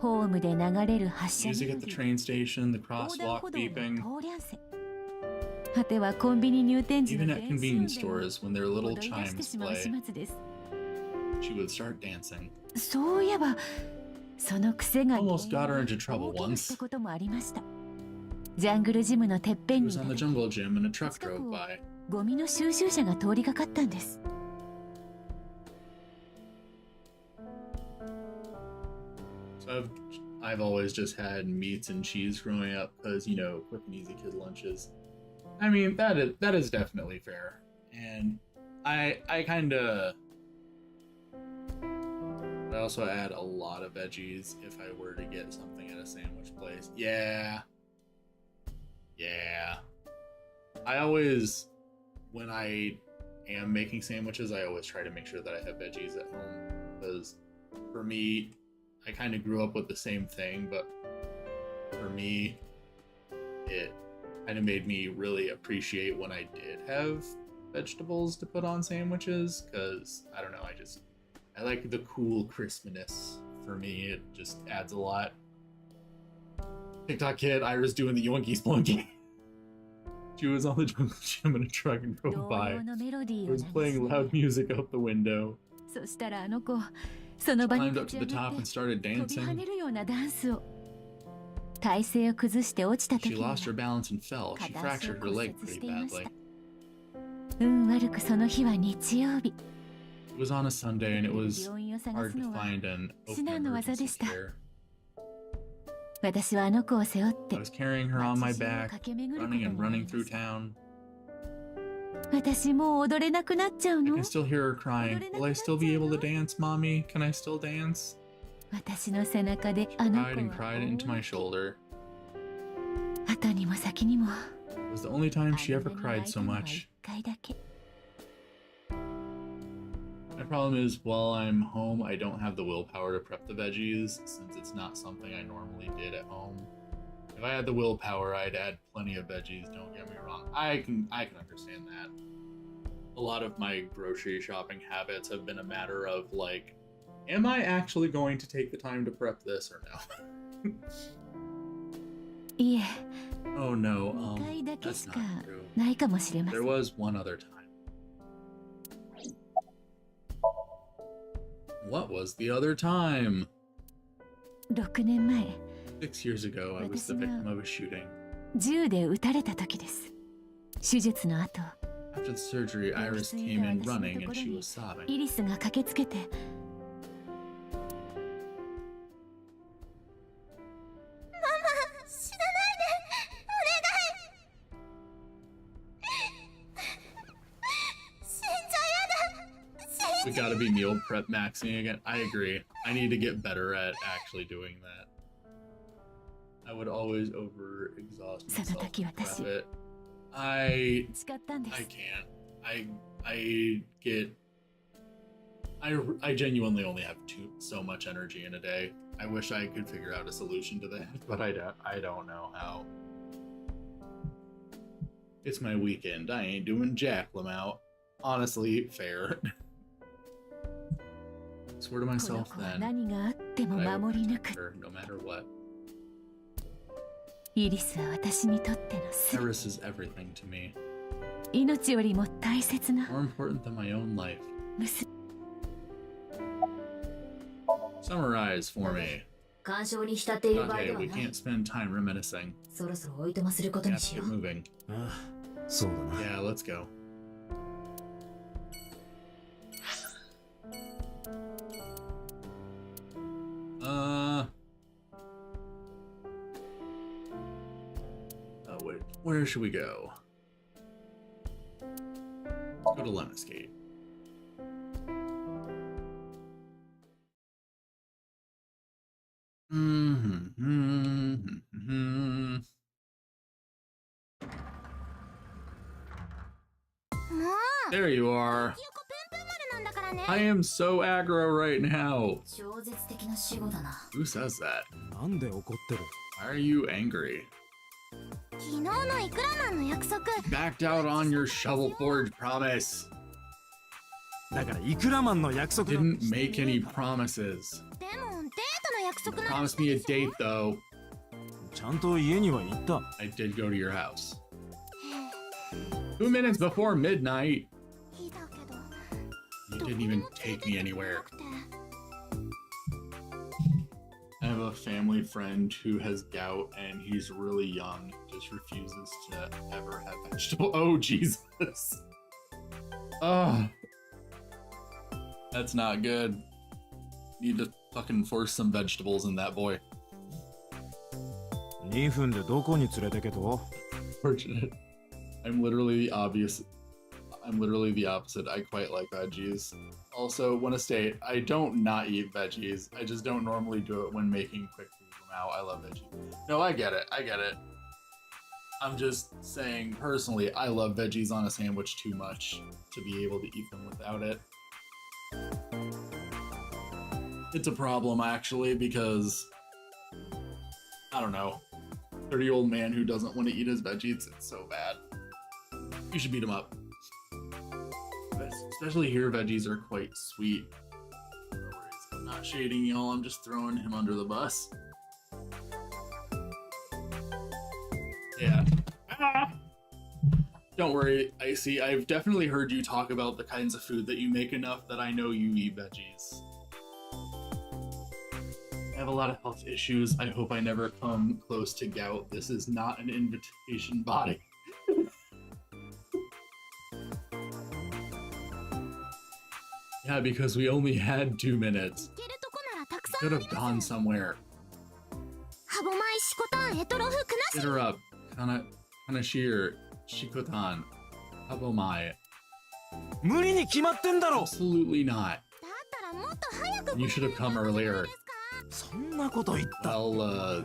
ホームで流れる発車 Music at the train station, the 横断 crosswalk 歩道の beeping. 通りゃんせ。果てはコンビニ入店時の Even 電 at 子音 convenience でも stores, when their 踊 little り出して chimes しまう play, 始末です。 she would start dancing. そういえば、その癖が Almost got her into 大 trouble 怪我した once. こともありました。ジャングルジムのてっぺ She んに was いた on the 時 jungle gym and a truck drove by. ゴミの収集車が通りかかったんです。 So I've always just had meats and cheese growing up because, you know, quick and easy kid lunches. I mean, that is definitely fair. And I kind of... I also add a lot of veggies if I were to get something at a sandwich place. Yeah. I always, when I am making sandwiches, I always try to make sure that I have veggies at home. Because for me, I kind of grew up with the same thing, but for me, it kind of made me really appreciate when I did have vegetables to put on sandwiches. Because, I don't know, I like the cool crispness. For me, it just adds a lot. TikTok kid, Iris doing the yoinky splunky. She was on the jungle gym in a truck and drove by. 同様のメロディ I ーを was 流 playing し loud music out the window. そしたらあの子、その場に Climbed 立 up ち to the 上が top っ and て started 飛び跳 dancing. ねるようなダンスを。体勢を崩して落ちた She 時には lost her balance and fell. She 片足を fractured her 骨 leg 折し pretty ていました badly.。運悪くその日は日曜日。 It was on a Sunday and it was 病院を探 hard す to のは find an 至 open 難の技で emergency した。 care. 私はあの子を背負っ I て was carrying her on my 街中を back, 駆け巡るこ running と and もあり running ま through す。 town. 私もう踊れなくなっちゃう I の can still hear her crying. Will I still be able to dance, Mommy? Can I still dance? 私の背中であの Cried 子 and は cried into my shoulder. 後にも先にも It was the only time she ever あの cried 目 so には much. 一回だけ。 My problem is, while I'm home, I don't have the willpower to prep the veggies, since it's not something I normally did at home. If I had the willpower, I'd add plenty of veggies, don't get me wrong. I can understand that. A lot of my grocery shopping habits have been a matter of, like, am I actually going to take the time to prep this or no? いえ、 Oh no, 2回だけ that's しか not true. ないかもしれませ There ん。 was one other time. What was the other time? 6年前、 6 years ago, I was the victim of a shooting. 銃で撃たれた時です。手術の後、 After the surgery, Iris came in running and she was sobbing. イリスが駆けつけて、死なないでお願い死んじゃやだ We gotta be meal prep maxing again. I agree. I need to get better at actually doing that. I would always overexhaust その myself 時 to 私 prep it. I 誓ったんで I す。 can't. I get. I genuinely only have so much energy in a day. I wish I could figure out a solution to that, but I don't know how. It's my weekend. I ain't doing jack, Lamau. Honestly, fair. Swear to この myself 子は then 何があっても that I will 守り抜 protect く。 her no matter what. イリスは私にとっての全て、 Iris is everything to me. 命よりも大切な More important than my own life. 娘。Summarize for me. 干渉に浸っている場合で Dante, は we ない。 can't spend time reminiscing. そろそろおいとますること We に have し to よ get う。 moving. ああ、そうだな。 Yeah, let's go. Oh, wait. Where should we go? Let's go to Lemniscate. There you are. 記憶プンプン丸なんだからね。 I am so aggro right now. 超絶的な死後だな。 Who says that? なんで怒ってる？ Why are you angry? 昨日のイクラマンの約束。 Backed out on your shovel forge promise. だからイクラマンの約束 Didn't make any promises. でもデートの約束なんて Promised me a date though. ちゃんと家には行った。 I did go to your house. 2 minutes before midnight. 聞いたけど。 You didn't even take me anywhere. I have a family friend who has gout and he's really young. Just refuses to ever have vegetable. Oh Jesus. Oh. That's not good. Need to fucking force some vegetables in that boy. 2分でどこに連れてけと？ Fortunate. I'm literally the opposite. I quite like veggies. Also, want to state, I don't not eat veggies. I just don't normally do it when making quick food. Wow, I love veggies. No, I get it. I'm just saying, personally, I love veggies on a sandwich too much to be able to eat them without it. It's a problem, actually, because, I don't know, 30-year-old man who doesn't want to eat his veggies, it's so bad. You should beat him up. Especially here, veggies are quite sweet. No worries. I'm not shading y'all, I'm just throwing him under the bus. Yeah. Ah! Don't worry, Icy. I've definitely heard you talk about the kinds of food that you make enough that I know you eat veggies. I have a lot of health issues. I hope I never come close to gout. This is not an invitation body. Yeah, because we only had 2 minutes. 行けるとこならたくさん Could あ have ります gone somewhere. ハボマイシコタンエトロフクナ Hit シ her up. Kanashir, Shikotan, Habomai. 無理に決まってんだろ。 Absolutely not. だったらもっと早く You should have come earlier. そんなこと言った。 Well,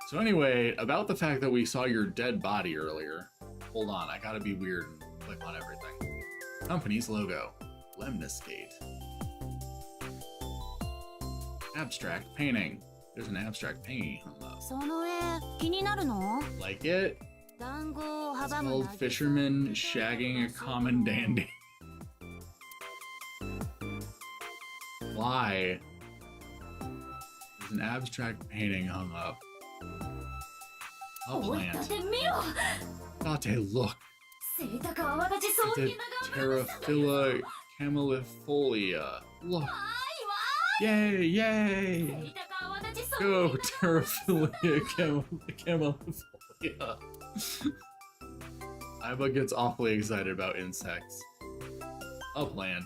So anyway, about the fact that we saw your dead body earlier. Hold on, I gotta be weird and click on everything. Company's logo. Lemniscate. Abstract painting. There's an abstract painting hung up. その絵気になるの Like it? 団子を It's 阻む called Fisherman Shagging a Common Dandy. Why? There's an abstract painting hung up. A おい、だ plant. って見ろ。 Dante, look. セイタカアワダチソウ The キナガンバ Terraphila camellifolia. Look. わ Yay, ーい yay. セイタカアワダチソウ Go, Terraphilia camellifolia. Iba gets awfully excited about insects. A plant.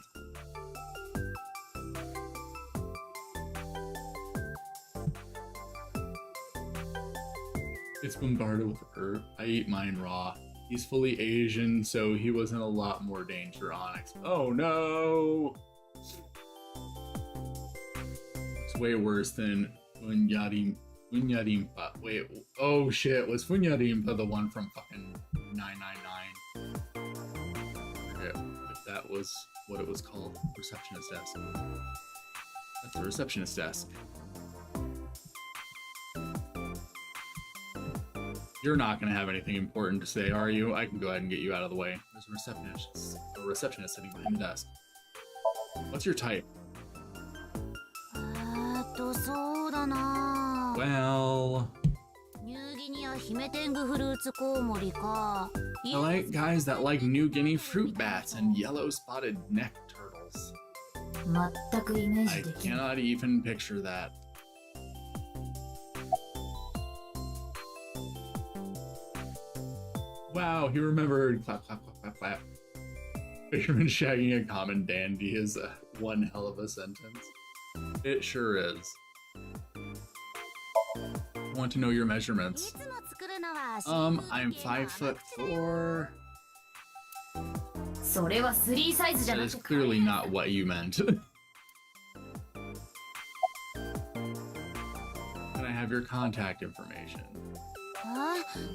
It's bombarded with herb. I eat mine raw. He's fully Asian, so he was in a lot more danger, Onyx. Oh no! It's way worse than Funyarimpa. Wait, oh shit, was Funyarimpa the one from fucking 999? I forget if that was what it was called. Receptionist desk. That's the receptionist desk. You're not gonna have anything important to say, are you? I can go ahead and get you out of the way. There's a receptionist sitting behind the desk. What's your type? そうだな Well, ニューギニアヒメテングフルーツコウモリか I like guys that like New Guinea fruit bats and yellow spotted neck turtles. 全くイメー I ジできない cannot even picture that. Wow, he remembered. Clap, clap, clap, clap, clap. Fisherman shagging a common dandy is one hell of a sentence. It sure is. Want to know your measurements? I'm 5'4". それは3サイズじゃ That な is く clearly not what you meant. Can I have your contact information?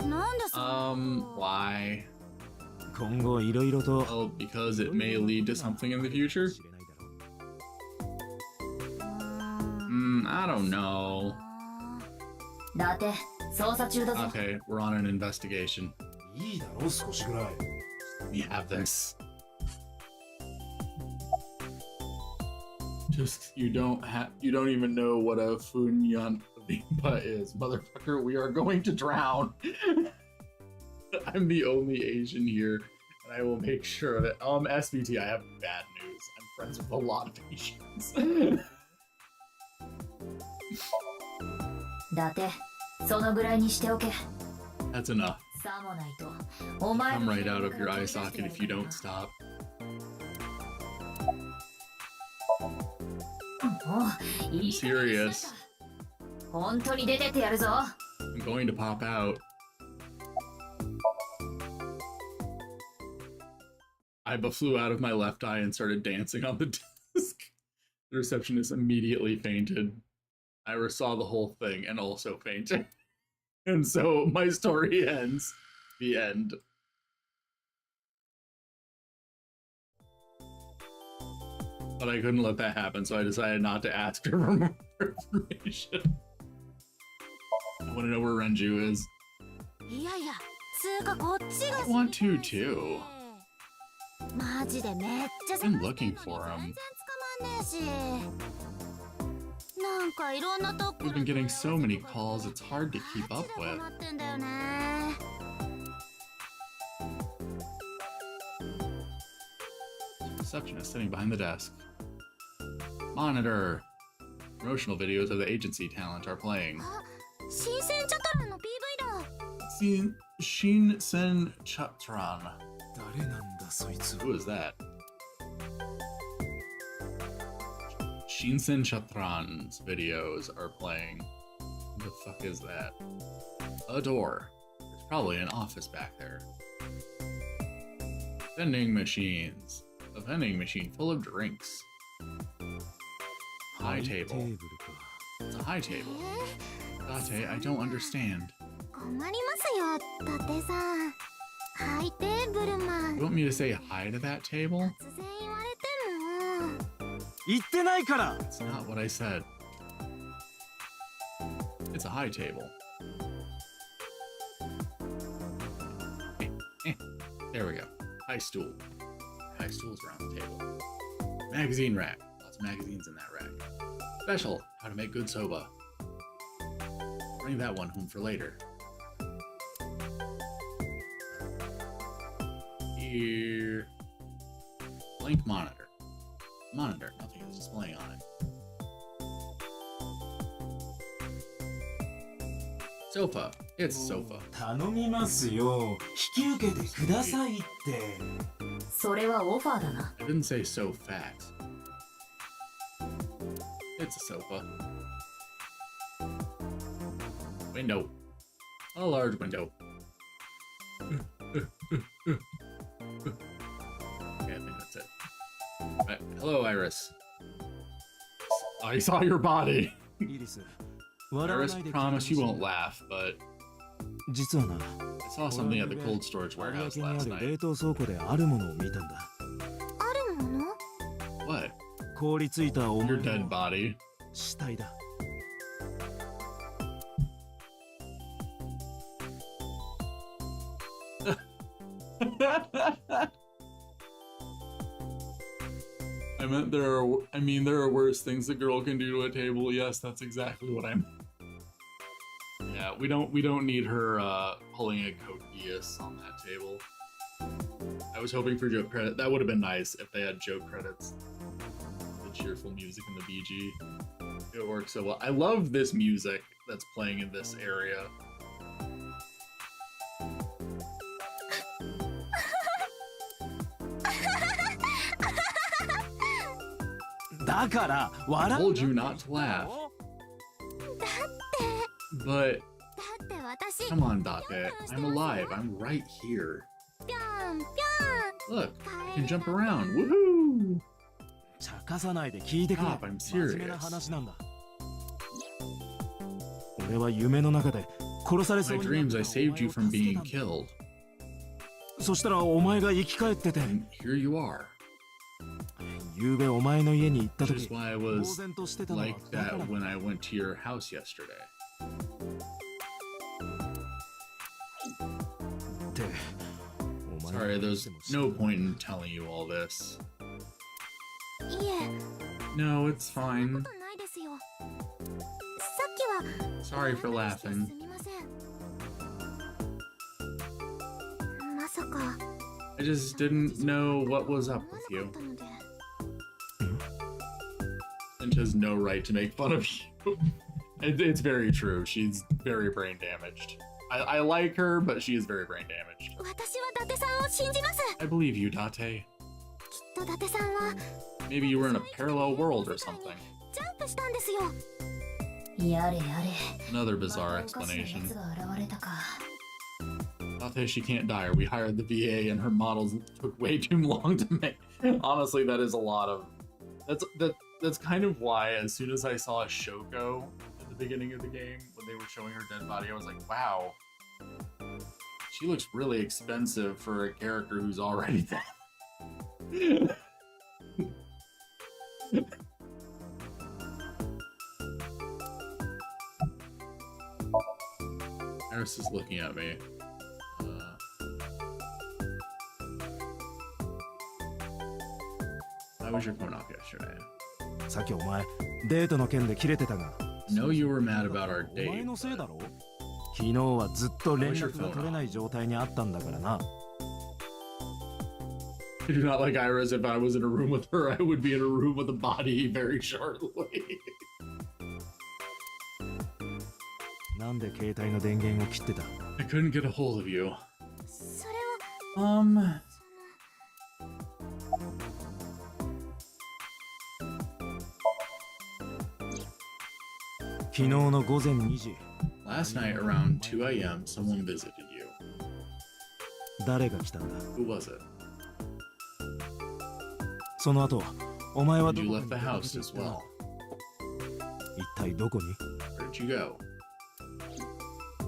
なんでそんな Why? 今後いろいろと Well, because it may lead to something in the future? 知れないだろう I don't know. 伊達捜査中だぞ Okay, we're on an investigation. いいだろう少しぐらい We have this. Just you don't even know what a funyan bimba is, motherfucker. We are going to drown. I'm the only Asian here, and I will make sure that SBT, I have bad news. I'm friends with a lot of Asians. 伊達そのぐらいにしておけ That's enough. さもないとお前 Come right out of your eye socket if you don't stop. もういい Serious. 本当に出てってやるぞ I'm going to pop out. I flew out of my left eye and started dancing on the desk. The receptionist immediately fainted. I saw the whole thing and also fainted. And so my story ends. The end. But I couldn't let that happen, so I decided not to ask her for more information. I want to know where Renju is. いやいやつうかこっちが I want to too. マジでめっちゃ Been looking for him. 全然捕まんねえしなんかいろんなとこ We've been getting so many calls, it's hard to keep up マジで with. 困ってんだよね Receptionist sitting behind the desk. Monitor. Promotional videos of the agency talent are playing. あ新鮮チャタランの PV だ Shinsen Chatran. 誰なんだそいつ Who is that? Shinsen Chatran's videos are playing. Who the fuck is that? A door. There's probably an office back there. Vending machines. A vending machine full of drinks. High テ table. ーブルか It's a high table. Date, I don't understand. 困りますよだってさハイテーブルマン You want me to say hi to that table? 突然言われても言ってないから That's not what I said. It's a high table. There we go. High stool. High stools around the table. Magazine rack. Lots of magazines in that rack. Special. How to make good soba. Bring that one home for later. Here. Blank monitor. Monitor. Nothing is displaying on it. Sofa. It's sofa. 頼みますよ引き受けてくださいってそれはオファーだな I didn't say so fat. It's a sofa. Window. A large window. Okay, I think that's it. Right. Hello, Iris. I saw your body. イリス笑わ Iris, ないで promise you won't laugh, but 実はな I saw something at the cold storage 有 warehouse 明にあ last る night. 冷凍倉庫であるものを見たんだあるもの What? 凍りついた重 Your い dead body. 死体だ I mean there are worse things a girl can do to a table. Yes, that's exactly what I'm. Yeah, we don't need her pulling a Coquillas on that table. I was hoping for joke credit. That would have been nice if they had joke credits. The cheerful music in the BG. It works so well. I love this music that's playing in this area. だから笑 I う told you not to laugh. だって、 But だって私、 come on, Date. I'm alive. I'm right here. ぴょんぴょん。 Look, I can jump around. Woohoo! 茶化さないで聞いてくれ。 Stop, I'm 真面目な serious. 話なんだ。俺は夢の中で殺されそう My になっ dreams, た I お saved 前 you を from 助け being たんだ。 killed. そしたらお前が生き返ってて、 And here you are. 夕べお前の家に行った Which 時 is why I 呆 was 然としてたのは like だから that when I went to your house yesterday. ってお前 Sorry, there's no point in telling you all this. いえ、 No, it's そん fine. なことないですよ。さっきは Sorry for 笑い話して laughing. すみません。まさか I just didn't know what was up 思わ with な you. かったので。 And has no right to make fun of you. It's very true. She's very brain damaged. I like her, but she is very brain damaged. 私は伊達さんを信じます。 I believe you, Date. きっと伊達さんは Maybe you were in a parallel world or something. ジャンプしたんですよ。やれやれ Another ま bizarre たおかしなや explanation. つが現れたか Date, she can't die, or we hired the VA and her models took way too long to make. Honestly, that is a lot of... That's kind of why, as soon as I saw Shoko at the beginning of the game, when they were showing her dead body, I was like, wow. She looks really expensive for a character who's already dead. Eris is looking at me. How was your phone off yesterday? さっきお前デートの件で切れてたが I know you were mad about our お前 date. のせいだろ。昨日はずっと連絡が取れない状態にあったんだからな。 I do not like Iris. If I was in a room with her, I would be in a room with a body very shortly. なんで携帯の電源を切ってた？ I couldn't get a hold of you. それは 昨日の午前2時、 Last night around 2 a.m., someone visited you. 誰が来たんだ？ Who was it? その後、お前は And ど you こ left the house as well. 一体どこに？ Where did you go?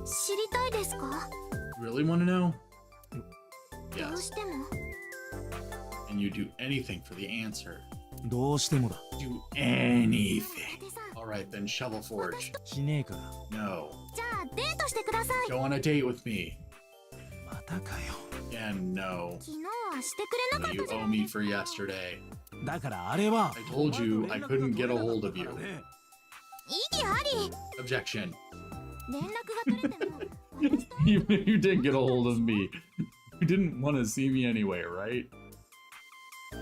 知りたいですか？ You really want to know? どう Yes. しても And you do anything for the answer. どうしてもだ。 Do 伊 anything. 達さん、 Alright then, Shovel Forge. しねえから。 No. じゃあデートしてください。 Go on a date with me. またかよ。 Again, no. 昨日はしてくれなか You ったじゃ owe ない me ですか。 for yesterday. だからあれは。 I told you I couldn't get a hold of you. 意義あり。 Objection. 連絡が取れても Even if you did get a hold of me, you didn't want to see me anyway, right?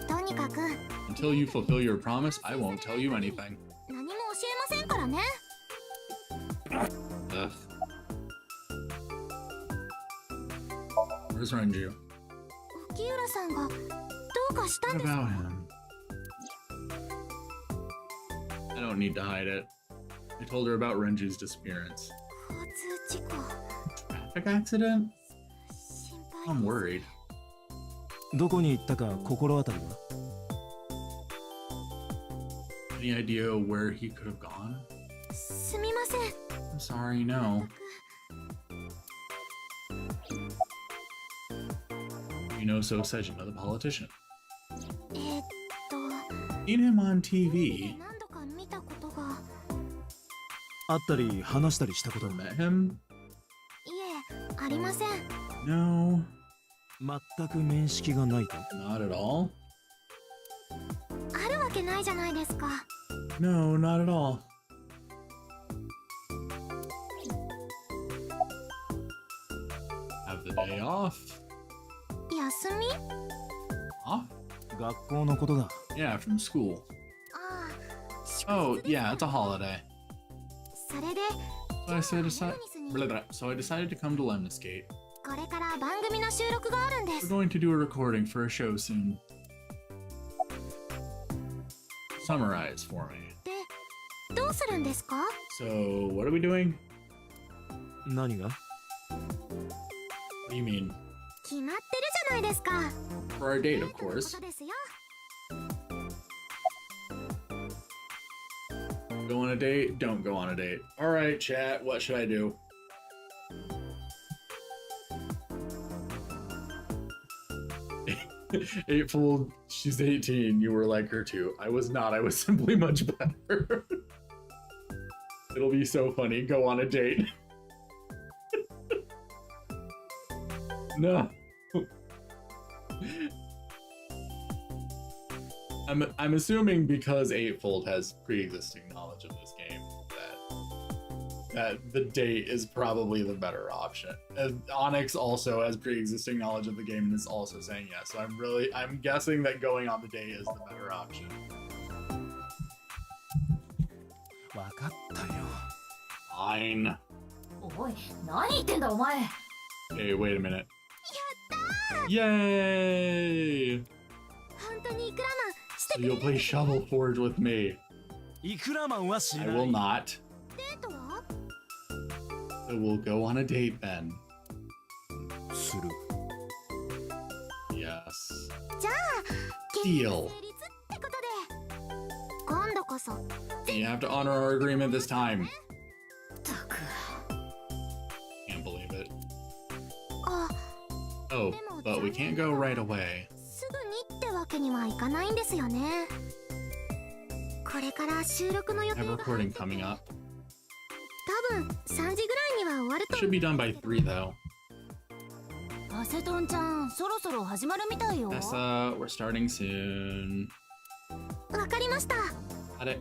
とにかく Until you fulfill your promise, I won't tell you anything. 何も教えませんからね。 Ugh. Where's Renju? 沖浦さんがどうかしたん What ですか？ about him? I don't need to hide it. I told her about Renju's disappearance. 交通事故。 Traffic accident? 心配 I'm worried. どこに行ったか心当たりは？ Any idea where he could have gone? すみません。 I'm sorry, no. You know So Sejima, the politician. えーっと Seen him on で TV. 何度か見たことが。会ったり話したりしたことは？ Met him? いえ、ありません。 No, 全く面識がないと？ not at all. あるわけないじゃないですか。 No, not at all. Have the day off. 休み？ Off? 学校のことだ。 Yeah, from school. ああ、祝 Oh, 日です yeah, it's a holiday. それで So I decided to come to Lemniscate. これから番組の収録があるんで We're す。 going to do a recording for a show soon. Summarize for me. で、どうするんですか？ So, what are we doing? 何が？ What do you mean? 決まってるじゃないですか。 For our date, of デートのこ course. とですよ。 Go on a date? Don't go on a date. Alright, chat, what should I do? Eightfold, she's 18, you were like her too. I was not, I was simply much better. It'll be so funny, go on a date. No. I'm assuming because Eightfold has pre-existing knowledge of this game that the date is probably the better option. And Onyx also has pre-existing knowledge of the game and is also saying yes. So I'm guessing that going on the date is the better option. わかったよ。 Fine. おい、何言ってんだお前。 Hey, wait a minute. やったー。 Yay! 本当にイクラマンし So てくれ you'll る play Shovel Forge with me. いくらマンはし I ない。 will not. デートは？ So we'll go on a date then. する。 Yes. じゃあ、 Deal. 成立ってことで。今度こそ。 You have to honor our agreement this time. ったく。 Can't believe it. あ、 Oh, but we can't go right away. すぐにってわけにはいかないんですよね。これから収録の予 I 定 have が recording coming up. 多分3時ぐらいには終わると Should be done by 3 though. アセトンちゃん、そろそろ始まるみたいよ。 Tessa, we're starting soon. わかりました。 Got it.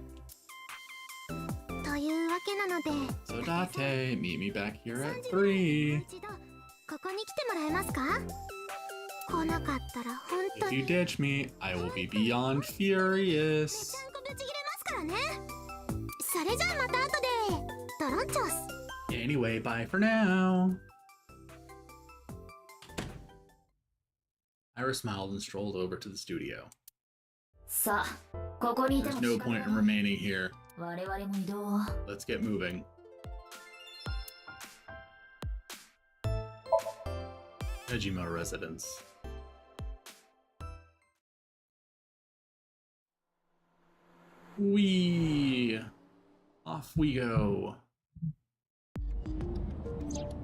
というわけなので、 So Date, meet me back here 3 at 時ぐらいに 3. 一度ここに来てもらえますか？来なかったら本当 If に you ditch me, I will be beyond furious. ちゃんこぶち切れますからね。それじゃあまた後で。ドロンチョス。 Anyway, bye for now. Ira smiled and strolled over to the studio. さあ、ここにいて There's も no 仕方 point ない in remaining here. 我々も移動を。 Let's get moving. Ejima residence. Wee! Off we go.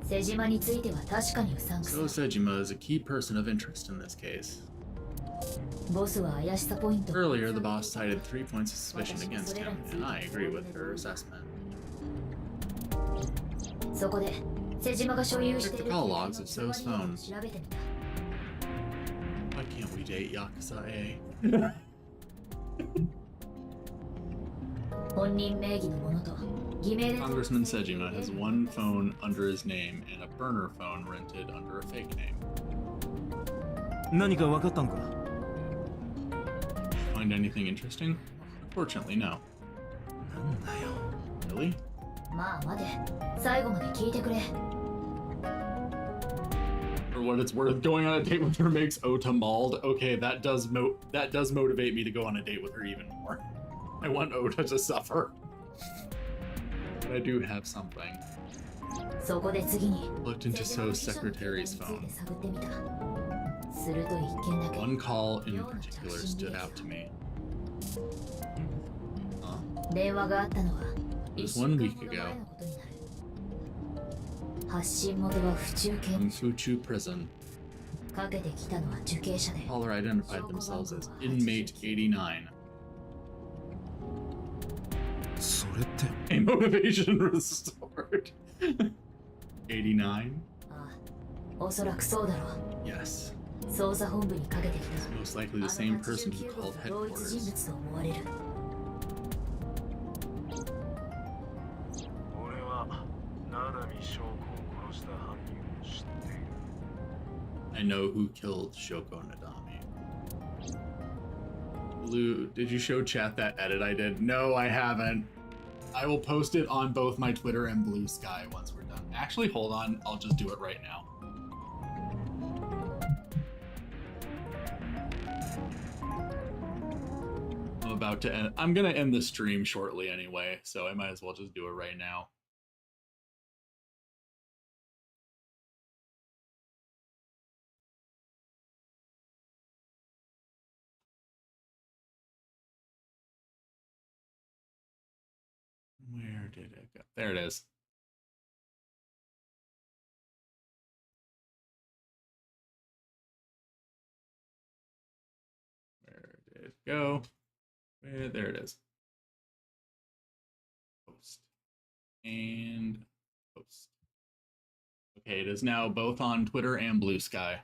瀬島については確かにうさんく So さ。 Sejima is a key person of interest in this case. ボスは怪しさポイント。 Earlier, the boss cited 3 points of suspicion against him, and I agree with her assessment. そこで、瀬島が所有し Check て the いる call logs of So's phone. 調べてみた。 Why can't we date Yakuza A? 本人名義のものと偽名で Congressman Sejima has one phone under his name and a burner phone rented under a fake name. 何か分かったんか？ Find anything interesting? Unfortunately, no. なんだよ。 Really? まあ待て、最後まで聞いてくれ。 For what it's worth, going on a date with her makes Ota mauled. Okay, that does motivate me to go on a date with her even more. I want Ota to suffer. But I do have something. そこで次に Looked into So's secretary's phone. 探ってみた。すると一件だけ One call in particular stood out to me. 電話があったのは It 一 was 週 1 間 week ほど ago 前のことになる。発信元は府中刑 from 務所。 Fuchu Prison. かけてきたのは受刑者で Caller identified themselves as inmate 89. それって A motivation restored. 89? ああ、おそらくそうだろう。 Yes. 捜査本部にかけてきた Most likely the same person who called 同一人 headquarters. 物と思われる。俺はナダミ将校を殺した犯人を知っている。 I I know who killed Shoko Nadami. Blue, did you show chat that edit I did? No, I haven't. I will post it on both my Twitter and Blue Sky once we're done. Actually, hold on. I'll just do it right now. I'm about to end. I'm going to end the stream shortly anyway, so I might as well just do it right now. Where did it go? There it is. Where did it go? There it is. Post. And post. Okay, it is now both on Twitter and Blue Sky.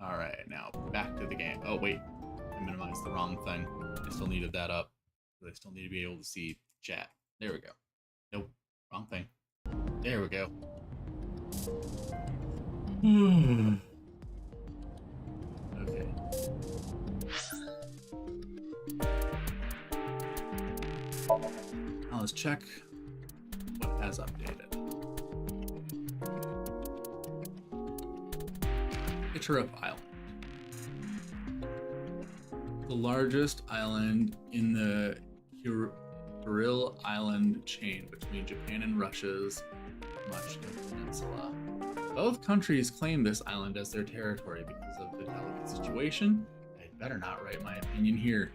All right, now back to the game. Oh, wait. I minimized the wrong thing. I still needed that up. I still need to be able to see chat. There we go. Nope. Wrong thing. There we go. Okay. Now let's check what has updated. Picture Island. The largest island in the Kuril Island chain between Japan and Russia's Machka Peninsula. Both countries claim this island as their territory because of the delicate situation. I'd better not write my opinion here.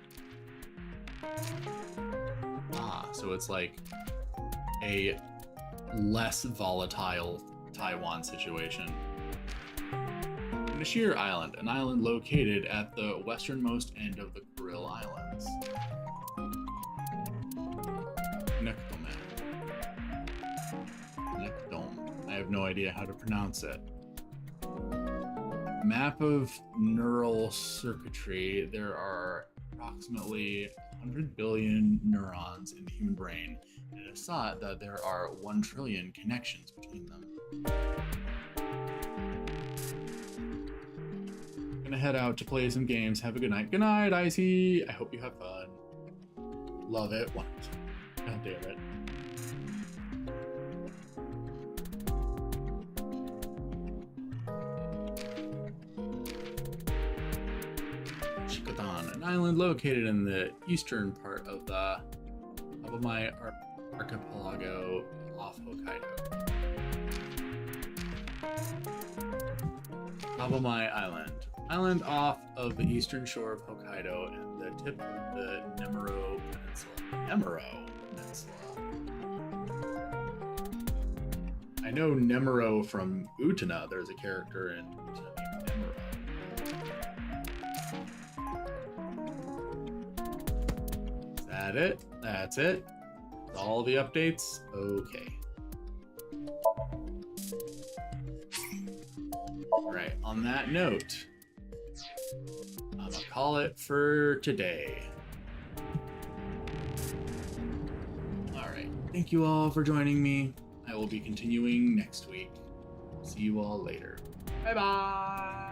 So it's like a less volatile Taiwan situation. Nashir Island, an island located at the westernmost end of the Kuril Islands. Nekdom. I have no idea how to pronounce it. Map of neural circuitry. There are approximately 100 billion neurons in the human brain, and it is thought that there are 1 trillion connections between them. Gonna head out to play some games. Have a good night. Good night, Icy. I hope you have fun. Love it. What? God damn it. Shikotan, an island located in the eastern part of the Abamai archipelago off Hokkaido. Abamai Island. Island off of the eastern shore of Hokkaido and the tip of the Nemuro Peninsula. Nemuro Peninsula. I know Nemuro from Utena. There's a character in Utena named Nemuro. Is that it? That's it? All the updates? Okay. Alright, on that note, I'm gonna call it for today. Alright, thank you all for joining me. I will be continuing next week. See you all later. Bye bye!